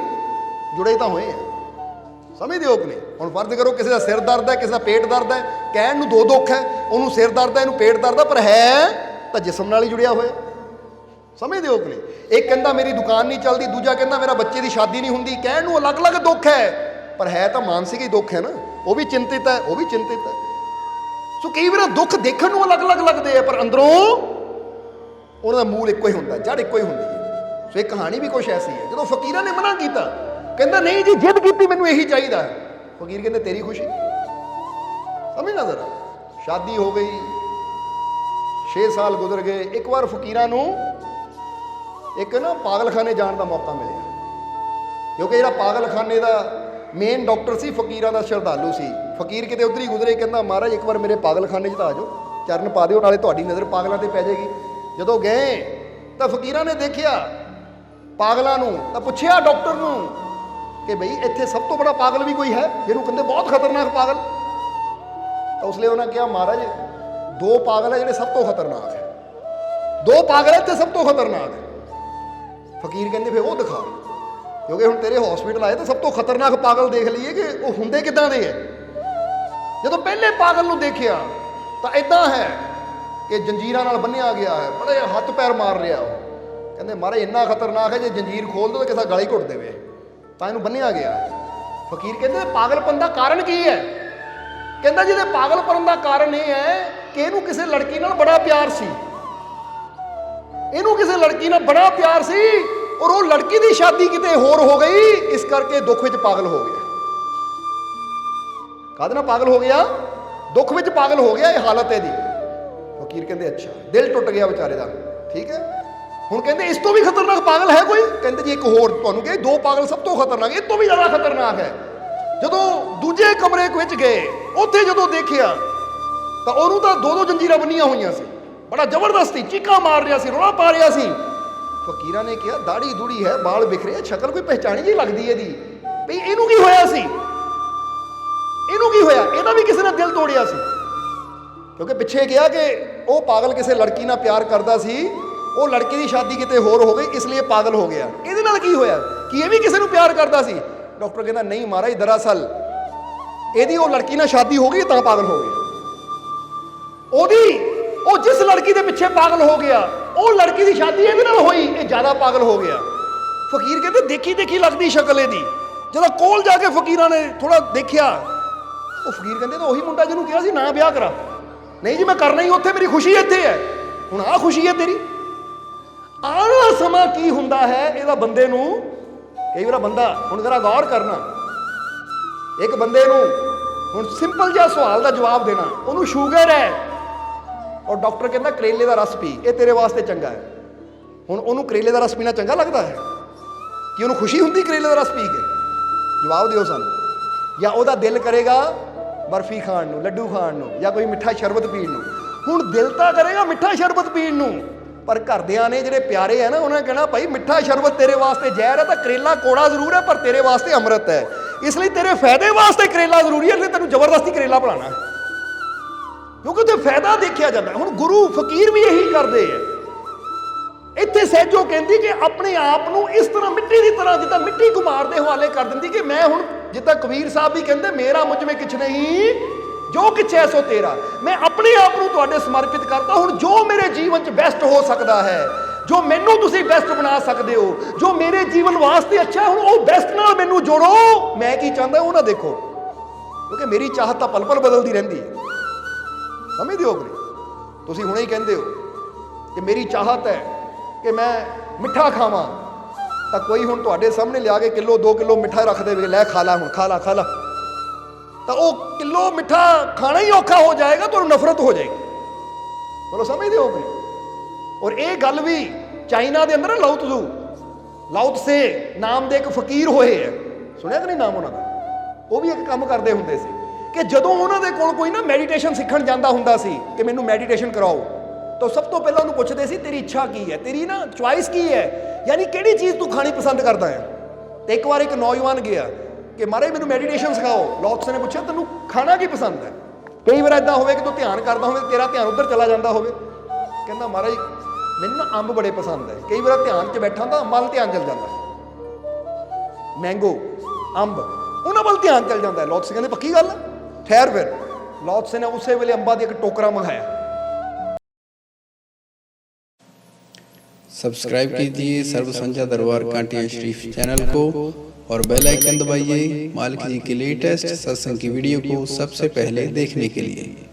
[SPEAKER 1] ਜੁੜੇ ਤਾਂ ਹੋਏ ਹਾਂ। ਸਮਝਦੇ ਹੋ ਕਿ ਨਹੀਂ? ਹੁਣ ਫਰਜ਼ ਕਰੋ ਕਿਸੇ ਦਾ ਸਿਰ ਦਰਦ ਹੈ, ਕਿਸੇ ਦਾ ਪੇਟ ਦਰਦ ਹੈ, ਕਹਿਣ ਨੂੰ ਦੋ ਦੁੱਖ ਹੈ, ਉਹਨੂੰ ਸਿਰ ਦਰਦ ਹੈ, ਇਹਨੂੰ ਪੇਟ ਦਰਦ ਹੈ, ਪਰ ਹੈ ਤਾਂ ਜਿਸਮ ਨਾਲ ਹੀ ਜੁੜਿਆ ਹੋਇਆ। ਸਮਝਦੇ ਹੋ ਕਿ ਨਹੀਂ? ਇੱਕ ਕਹਿੰਦਾ ਮੇਰੀ ਦੁਕਾਨ ਨਹੀਂ ਚੱਲਦੀ, ਦੂਜਾ ਕਹਿੰਦਾ ਮੇਰਾ ਬੱਚੇ ਦੀ ਸ਼ਾਦੀ ਨਹੀਂ ਹੁੰਦੀ। ਕਹਿਣ ਨੂੰ ਅਲੱਗ-ਅਲੱਗ ਦੁੱਖ ਹੈ, ਪਰ ਹੈ ਤਾਂ ਮਾਨਸਿਕ ਹੀ ਦੁੱਖ ਹੈ ਨਾ। ਉਹ ਵੀ ਚਿੰਤਿਤ ਹੈ, ਉਹ ਵੀ ਚਿੰਤਿਤ ਹੈ। ਸੋ ਕਈ ਵਾਰ ਦੁੱਖ ਦੇਖਣ ਨੂੰ ਅਲੱਗ-ਅਲੱਗ ਲੱਗਦੇ ਆ, ਪਰ ਅੰਦਰੋਂ ਉਹਨਾਂ ਦਾ ਮੂਲ ਇੱਕੋ ਹੀ ਹੁੰਦਾ, ਜੜ ਇੱਕੋ ਹੀ ਹੁੰਦੀ ਹੈ। ਸੋ ਇਹ ਕਹਾਣੀ ਵੀ ਕੁਛ ਐਸੀ ਹੈ। ਜਦੋਂ ਫਕੀਰਾਂ ਨੇ ਮਨਾ ਕੀਤਾ, ਕਹਿੰਦਾ ਨਹੀਂ ਜੀ ਜਿੱਦ ਕੀਤੀ, ਮੈਨੂੰ ਇਹੀ ਚਾਹੀਦਾ ਹੈ। ਫਕੀਰ ਕਹਿੰਦੇ ਤੇਰੀ ਖੁਸ਼ੀ। ਸਮਝਣਾ ਜ਼ਰਾ, ਸ਼ਾਦੀ ਹੋ ਗਈ, 6 ਸਾਲ ਗੁਜ਼ਰ ਗਏ। ਇੱਕ ਵਾਰ ਫਕੀਰਾਂ ਨੂੰ ਇੱਕ ਨਾ ਪਾਗਲਖਾਨੇ ਜਾਣ ਦਾ ਮੌਕਾ ਮਿਲਿਆ, ਕਿਉਂਕਿ ਜਿਹੜਾ ਪਾਗਲਖਾਨੇ ਦਾ ਮੇਨ ਡਾਕਟਰ ਸੀ ਫਕੀਰਾਂ ਦਾ ਸ਼ਰਧਾਲੂ ਸੀ। ਫਕੀਰ ਕਿਤੇ ਉੱਧਰ ਹੀ ਗੁਜ਼ਰੇ, ਕਹਿੰਦਾ ਮਹਾਰਾਜ ਇੱਕ ਵਾਰ ਮੇਰੇ ਪਾਗਲਖਾਨੇ 'ਚ ਤਾਂ ਆ ਜਾਓ, ਚਰਨ ਪਾ ਦਿਓ, ਨਾਲੇ ਤੁਹਾਡੀ ਨਜ਼ਰ ਪਾਗਲਾਂ 'ਤੇ ਪੈ ਜਾਏਗੀ। ਜਦੋਂ ਗਏ ਤਾਂ ਫਕੀਰਾਂ ਨੇ ਦੇਖਿਆ ਪਾਗਲਾਂ ਨੂੰ, ਤਾਂ ਪੁੱਛਿਆ ਡਾਕਟਰ ਨੂੰ ਕਿ ਬਈ ਇੱਥੇ ਸਭ ਤੋਂ ਬੜਾ ਪਾਗਲ ਵੀ ਕੋਈ ਹੈ, ਜਿਹਨੂੰ ਕਹਿੰਦੇ ਬਹੁਤ ਖਤਰਨਾਕ ਪਾਗਲ। ਤਾਂ ਉਸ ਲਈ ਉਹਨਾਂ ਕਿਹਾ ਮਹਾਰਾਜ 2 ਪਾਗਲ ਹੈ ਜਿਹੜੇ ਸਭ ਤੋਂ ਖਤਰਨਾਕ ਹੈ, 2 ਪਾਗਲ ਇੱਥੇ ਸਭ ਤੋਂ ਖਤਰਨਾਕ ਹੈ। ਫਕੀਰ ਕਹਿੰਦੇ ਫਿਰ ਉਹ ਦਿਖਾ, ਕਿਉਂਕਿ ਹੁਣ ਤੇਰੇ ਹਸਪੀਟਲ ਆਏ ਤਾਂ ਸਭ ਤੋਂ ਖਤਰਨਾਕ ਪਾਗਲ ਦੇਖ ਲਈਏ ਕਿ ਉਹ ਹੁੰਦੇ ਕਿੱਦਾਂ ਦੇ ਹੈ। ਜਦੋਂ ਪਹਿਲੇ ਪਾਗਲ ਨੂੰ ਦੇਖਿਆ ਤਾਂ ਇਦਾਂ ਹੈ ਕਿ ਜੰਜੀਰਾਂ ਨਾਲ ਬੰਨਿਆ ਗਿਆ ਹੈ, ਬੜੇ ਹੱਥ ਪੈਰ ਮਾਰ ਰਿਹਾ ਉਹ। ਕਹਿੰਦੇ ਮਹਾਰਾਜ ਇੰਨਾ ਖਤਰਨਾਕ ਹੈ, ਜੇ ਜੰਜੀਰ ਖੋਲ ਦੋ ਤਾਂ ਕਿਸੇ ਗਲਾ ਹੀ ਘੁੱਟ ਦੇਵੇ, ਤਾਂ ਇਹਨੂੰ ਬੰਨਿਆ ਗਿਆ। ਫਕੀਰ ਕਹਿੰਦੇ ਪਾਗਲਪਨ ਦਾ ਕਾਰਨ ਕੀ ਹੈ? ਕਹਿੰਦਾ ਜਿਹਦੇ ਪਾਗਲਪਨ ਦਾ ਕਾਰਨ ਇਹ ਹੈ ਕਿ ਇਹਨੂੰ ਕਿਸੇ ਲੜਕੀ ਨਾਲ ਬੜਾ ਪਿਆਰ ਸੀ, ਇਹਨੂੰ ਕਿਸੇ ਲੜਕੀ ਨਾਲ ਬੜਾ ਪਿਆਰ ਸੀ, ਔਰ ਉਹ ਲੜਕੀ ਦੀ ਸ਼ਾਦੀ ਕਿਤੇ ਹੋਰ ਹੋ ਗਈ, ਇਸ ਕਰਕੇ ਦੁੱਖ ਵਿੱਚ ਪਾਗਲ ਹੋ ਗਿਆ। ਕਾਹਦੇ ਨਾਲ ਪਾਗਲ ਹੋ ਗਿਆ? ਦੁੱਖ ਵਿੱਚ ਪਾਗਲ ਹੋ ਗਿਆ, ਇਹ ਹਾਲਤ ਇਹਦੀ। ਫਕੀਰ ਕਹਿੰਦੇ ਅੱਛਾ, ਦਿਲ ਟੁੱਟ ਗਿਆ ਵਿਚਾਰੇ ਦਾ। ਠੀਕ ਹੈ, ਹੁਣ ਕਹਿੰਦੇ ਇਸ ਤੋਂ ਵੀ ਖਤਰਨਾਕ ਪਾਗਲ ਹੈ ਕੋਈ? ਕਹਿੰਦੇ ਜੀ ਇੱਕ ਹੋਰ ਤੁਹਾਨੂੰ ਕਹੇ, 2 ਪਾਗਲ ਸਭ ਤੋਂ ਖਤਰਨਾਕ, ਇਹ ਤੋਂ ਵੀ ਜ਼ਿਆਦਾ ਖਤਰਨਾਕ ਹੈ। ਜਦੋਂ ਦੂਜੇ ਕਮਰੇ ਵਿੱਚ ਗਏ, ਉੱਥੇ ਜਦੋਂ ਦੇਖਿਆ ਤਾਂ ਉਹਨੂੰ ਤਾਂ 2 ਜੰਜੀਰਾਂ ਬੰਨੀਆਂ ਹੋਈਆਂ ਸੀ, ਬੜਾ ਜ਼ਬਰਦਸਤੀ ਚੀਕਾਂ ਮਾਰ ਰਿਹਾ ਸੀ, ਰੌਲਾ ਪਾ ਰਿਹਾ ਸੀ। ਫਕੀਰਾਂ ਨੇ ਕਿਹਾ ਦਾੜੀ ਦੂੜੀ ਹੈ, ਬਾਲ ਬਿਖਰੇ, ਸ਼ਕਲ ਕੋਈ ਪਹਿਚਾਣੀ ਜਿਹੀ ਲੱਗਦੀ ਹੈ ਇਹਦੀ, ਵੀ ਇਹਨੂੰ ਕੀ ਹੋਇਆ ਸੀ? ਇਹਨੂੰ ਕੀ ਹੋਇਆ? ਇਹਦਾ ਵੀ ਕਿਸੇ ਨੇ ਦਿਲ ਤੋੜਿਆ ਸੀ, ਕਿਉਂਕਿ ਪਿੱਛੇ ਗਿਆ ਕਿ ਉਹ ਪਾਗਲ ਕਿਸੇ ਲੜਕੀ ਨਾਲ ਪਿਆਰ ਕਰਦਾ ਸੀ, ਉਹ ਲੜਕੀ ਦੀ ਸ਼ਾਦੀ ਕਿਤੇ ਹੋਰ ਹੋ ਗਈ, ਇਸ ਲਈ ਪਾਗਲ ਹੋ ਗਿਆ। ਇਹਦੇ ਨਾਲ ਕੀ ਹੋਇਆ? ਕਿ ਇਹ ਵੀ ਕਿਸੇ ਨੂੰ ਪਿਆਰ ਕਰਦਾ ਸੀ? ਡਾਕਟਰ ਕਹਿੰਦਾ ਨਹੀਂ ਮਹਾਰਾਜ, ਦਰਅਸਲ ਇਹਦੀ ਉਹ ਲੜਕੀ ਨਾਲ ਸ਼ਾਦੀ ਹੋ ਗਈ ਤਾਂ ਪਾਗਲ ਹੋ ਗਿਆ। ਉਹ ਜਿਸ ਲੜਕੀ ਦੇ ਪਿੱਛੇ ਪਾਗਲ ਹੋ ਗਿਆ, ਉਹ ਲੜਕੀ ਦੀ ਸ਼ਾਦੀ ਇਹਦੇ ਨਾਲ ਹੋਈ, ਇਹ ਜ਼ਿਆਦਾ ਪਾਗਲ ਹੋ ਗਿਆ। ਫਕੀਰ ਕਹਿੰਦੇ ਦੇਖੀ ਲੱਗਦੀ ਸ਼ਕਲ ਇਹਦੀ। ਜਦੋਂ ਕੋਲ ਜਾ ਕੇ ਫਕੀਰਾਂ ਨੇ ਥੋੜਾ ਦੇਖਿਆ, ਉਹ ਫਕੀਰ ਕਹਿੰਦੇ ਤਾਂ ਉਹੀ ਮੁੰਡਾ ਜਿਹਨੂੰ ਕਿਹਾ ਸੀ ਨਾ ਵਿਆਹ ਕਰਾ। ਨਹੀਂ ਜੀ ਮੈਂ ਕਰਨਾ ਹੀ, ਉੱਥੇ ਮੇਰੀ ਖੁਸ਼ੀ ਇੱਥੇ ਹੈ, ਹੁਣ ਆਹ ਖੁਸ਼ੀ ਹੈ ਤੇਰੀ। ਆਉਣ ਵਾਲਾ ਸਮਾਂ ਕੀ ਹੁੰਦਾ ਹੈ ਇਹਦਾ ਬੰਦੇ ਨੂੰ, ਕਈ ਵਾਰ ਬੰਦਾ, ਹੁਣ ਜ਼ਰਾ ਗੌਰ ਕਰਨਾ, ਇੱਕ ਬੰਦੇ ਨੂੰ ਹੁਣ ਸਿੰਪਲ ਜਿਹਾ ਸਵਾਲ ਦਾ ਜਵਾਬ ਦੇਣਾ, ਉਹਨੂੰ ਸ਼ੂਗਰ ਹੈ ਔਰ ਡਾਕਟਰ ਕਹਿੰਦਾ ਕਰੇਲੇ ਦਾ ਰਸ ਪੀ, ਇਹ ਤੇਰੇ ਵਾਸਤੇ ਚੰਗਾ ਹੈ। ਹੁਣ ਉਹਨੂੰ ਕਰੇਲੇ ਦਾ ਰਸ ਪੀਣਾ ਚੰਗਾ ਲੱਗਦਾ ਹੈ? ਕਿ ਉਹਨੂੰ ਖੁਸ਼ੀ ਹੁੰਦੀ ਕਰੇਲੇ ਦਾ ਰਸ ਪੀ ਕੇ? ਜਵਾਬ ਦਿਓ ਸਾਨੂੰ। ਜਾਂ ਉਹਦਾ ਦਿਲ ਕਰੇਗਾ ਬਰਫੀ ਖਾਣ ਨੂੰ, ਲੱਡੂ ਖਾਣ ਨੂੰ, ਜਾਂ ਕੋਈ ਮਿੱਠਾ ਸ਼ਰਬਤ ਪੀਣ ਨੂੰ? ਹੁਣ ਦਿਲ ਤਾਂ ਕਰੇਗਾ ਮਿੱਠਾ ਸ਼ਰਬਤ ਪੀਣ ਨੂੰ, ਪਰ ਘਰਦਿਆਂ ਨੇ ਜਿਹੜੇ ਪਿਆਰੇ ਹੈ ਨਾ, ਉਹਨਾਂ ਨੇ ਕਹਿਣਾ ਭਾਈ ਮਿੱਠਾ ਸ਼ਰਬਤ ਤੇਰੇ ਵਾਸਤੇ ਜ਼ਹਿਰ ਹੈ, ਤਾਂ ਕਰੇਲਾ ਕੋੜਾ ਜ਼ਰੂਰ ਹੈ ਪਰ ਤੇਰੇ ਵਾਸਤੇ ਅੰਮ੍ਰਿਤ ਹੈ, ਇਸ ਲਈ ਤੇਰੇ ਫਾਇਦੇ ਵਾਸਤੇ ਕਰੇਲਾ ਜ਼ਰੂਰੀ ਹੈ, ਇਸ ਲਈ ਤੈਨੂੰ ਜ਼ਬਰਦਸਤੀ ਕਰੇਲਾ ਬਣਾਉਣਾ, ਕਿਉਂਕਿ ਉਹਦੇ ਫਾਇਦਾ ਦੇਖਿਆ ਜਾਂਦਾ। ਹੁਣ ਗੁਰੂ ਫਕੀਰ ਵੀ ਇਹੀ ਕਰਦੇ ਹੈ। ਇੱਥੇ ਸਹਿਜੋ ਕਹਿੰਦੀ ਕਿ ਆਪਣੇ ਆਪ ਨੂੰ ਇਸ ਤਰ੍ਹਾਂ ਮਿੱਟੀ ਦੀ ਤਰ੍ਹਾਂ, ਜਿੱਦਾਂ ਮਿੱਟੀ ਕੁਮਾਰ ਦੇ ਹਵਾਲੇ ਕਰ ਦਿੰਦੀ ਕਿ ਮੈਂ ਹੁਣ, ਜਿੱਦਾਂ ਕਬੀਰ ਸਾਹਿਬ ਵੀ ਕਹਿੰਦੇ ਮੇਰਾ ਮੁਝ ਮੇਂ ਕੁਛ ਨਹੀਂ, ਜੋ ਕਿਛ ਹੈ ਸੋ ਤੇਰਾ, ਮੈਂ ਆਪਣੇ ਆਪ ਨੂੰ ਤੁਹਾਡੇ ਸਮਰਪਿਤ ਕਰਦਾ। ਹੁਣ ਜੋ ਮੇਰੇ ਜੀਵਨ 'ਚ ਬੈਸਟ ਹੋ ਸਕਦਾ ਹੈ, ਜੋ ਮੈਨੂੰ ਤੁਸੀਂ ਬੈਸਟ ਬਣਾ ਸਕਦੇ ਹੋ, ਜੋ ਮੇਰੇ ਜੀਵਨ ਵਾਸਤੇ ਅੱਛਾ, ਹੁਣ ਉਹ ਬੈਸਟ ਨਾਲ ਮੈਨੂੰ ਜੋੜੋ। ਮੈਂ ਕੀ ਚਾਹੁੰਦਾ ਉਹ ਨਾ ਦੇਖੋ, ਕਿਉਂਕਿ ਮੇਰੀ ਚਾਹਤ ਤਾਂ ਪਲ ਪਲ ਬਦਲਦੀ ਰਹਿੰਦੀ ਹੈ। ਸਮਝਦੇ ਹੋ ਕਿ ਨਹੀਂ? ਤੁਸੀਂ ਹੁਣੇ ਹੀ ਕਹਿੰਦੇ ਹੋ ਕਿ ਮੇਰੀ ਚਾਹਤ ਹੈ ਕਿ ਮੈਂ ਮਿੱਠਾ ਖਾਵਾਂ, ਤਾਂ ਕੋਈ ਹੁਣ ਤੁਹਾਡੇ ਸਾਹਮਣੇ ਲਿਆ ਕੇ ਕਿਲੋ 2 ਕਿਲੋ ਮਿੱਠਾ ਰੱਖ ਦੇਵੇ, ਲੈ ਖਾ ਲਾ, ਹੁਣ ਖਾ ਲਾ ਖਾ ਲਾ, ਤਾਂ ਉਹ ਕਿਲੋ ਮਿੱਠਾ ਖਾਣਾ ਹੀ ਔਖਾ ਹੋ ਜਾਏਗਾ, ਤੁਹਾਨੂੰ ਨਫ਼ਰਤ ਹੋ ਜਾਏਗੀ। ਬੋਲੋ ਸਮਝਦੇ ਹੋ ਕਿ ਨਹੀਂ? ਔਰ ਇਹ ਗੱਲ ਵੀ ਚਾਈਨਾ ਦੇ ਅੰਦਰ ਲਾਓ ਤਸੇ ਨਾਮ ਦੇ ਇੱਕ ਫਕੀਰ ਹੋਏ ਹੈ, ਸੁਣਿਆ ਕਿ ਨਹੀਂ ਨਾਮ ਉਹਨਾਂ ਦਾ? ਉਹ ਵੀ ਇੱਕ ਕੰਮ ਕਰਦੇ ਹੁੰਦੇ ਸੀ ਕਿ ਜਦੋਂ ਉਹਨਾਂ ਦੇ ਕੋਲ ਕੋਈ ਨਾ ਮੈਡੀਟੇਸ਼ਨ ਸਿੱਖਣ ਜਾਂਦਾ ਹੁੰਦਾ ਸੀ ਕਿ ਮੈਨੂੰ ਮੈਡੀਟੇਸ਼ਨ ਕਰਾਓ, ਤਾਂ ਸਭ ਤੋਂ ਪਹਿਲਾਂ ਉਹਨੂੰ ਪੁੱਛਦੇ ਸੀ ਤੇਰੀ ਇੱਛਾ ਕੀ ਹੈ, ਤੇਰੀ ਨਾ ਚੁਆਇਸ ਕੀ ਹੈ, ਯਾਨੀ ਕਿਹੜੀ ਚੀਜ਼ ਤੂੰ ਖਾਣੀ ਪਸੰਦ ਕਰਦਾ ਹੈ। ਤੇ ਇੱਕ ਵਾਰ ਇੱਕ ਨੌਜਵਾਨ ਗਿਆ ਕਿ ਮਹਾਰਾਜ ਮੈਨੂੰ ਮੈਡੀਟੇਸ਼ਨ ਸਿਖਾਓ। ਲਾਓ ਤਸੇ ਨੇ ਪੁੱਛਿਆ ਤੈਨੂੰ ਖਾਣਾ ਕੀ ਪਸੰਦ ਹੈ? ਕਈ ਵਾਰ ਇੱਦਾਂ ਹੋਵੇ ਕਿ ਤੂੰ ਧਿਆਨ ਕਰਦਾ ਹੋਵੇ, ਤੇਰਾ ਧਿਆਨ ਉੱਧਰ ਚਲਾ ਜਾਂਦਾ ਹੋਵੇ। ਕਹਿੰਦਾ ਮਹਾਰਾਜ ਮੈਨੂੰ ਨਾ ਅੰਬ ਬੜੇ ਪਸੰਦ ਹੈ। ਕਈ ਵਾਰ ਧਿਆਨ 'ਚ ਬੈਠਾ ਤਾਂ ਅੰਬਾਂ ਵੱਲ ਧਿਆਨ ਚਲ ਜਾਂਦਾ, ਮੈਂਗੋ, ਅੰਬ, ਉਹਨਾਂ ਵੱਲ ਧਿਆਨ ਚਲ ਜਾਂਦਾ ਹੈ। ਲਾਓ ਤਸੇ ਕਹਿੰਦੇ ਪੱਕੀ ਗੱਲ? ਠਹਿਰ ਫਿਰ। ਲਾਓ ਤਸੇ ਨੇ ਉਸੇ ਵੇਲੇ ਅੰਬਾਂ ਦੀ ਇੱਕ ਟੋਕਰਾ ਮੰਗਾਇਆ।
[SPEAKER 2] सब्सक्राइब कीजिए सर्व संध्या दरबार कांटिया शरीफ चैनल को और बेल आइकन दबाइए मालिक जी की लेटेस्ट सत्संग की वीडियो को सबसे पहले देखने के लिए।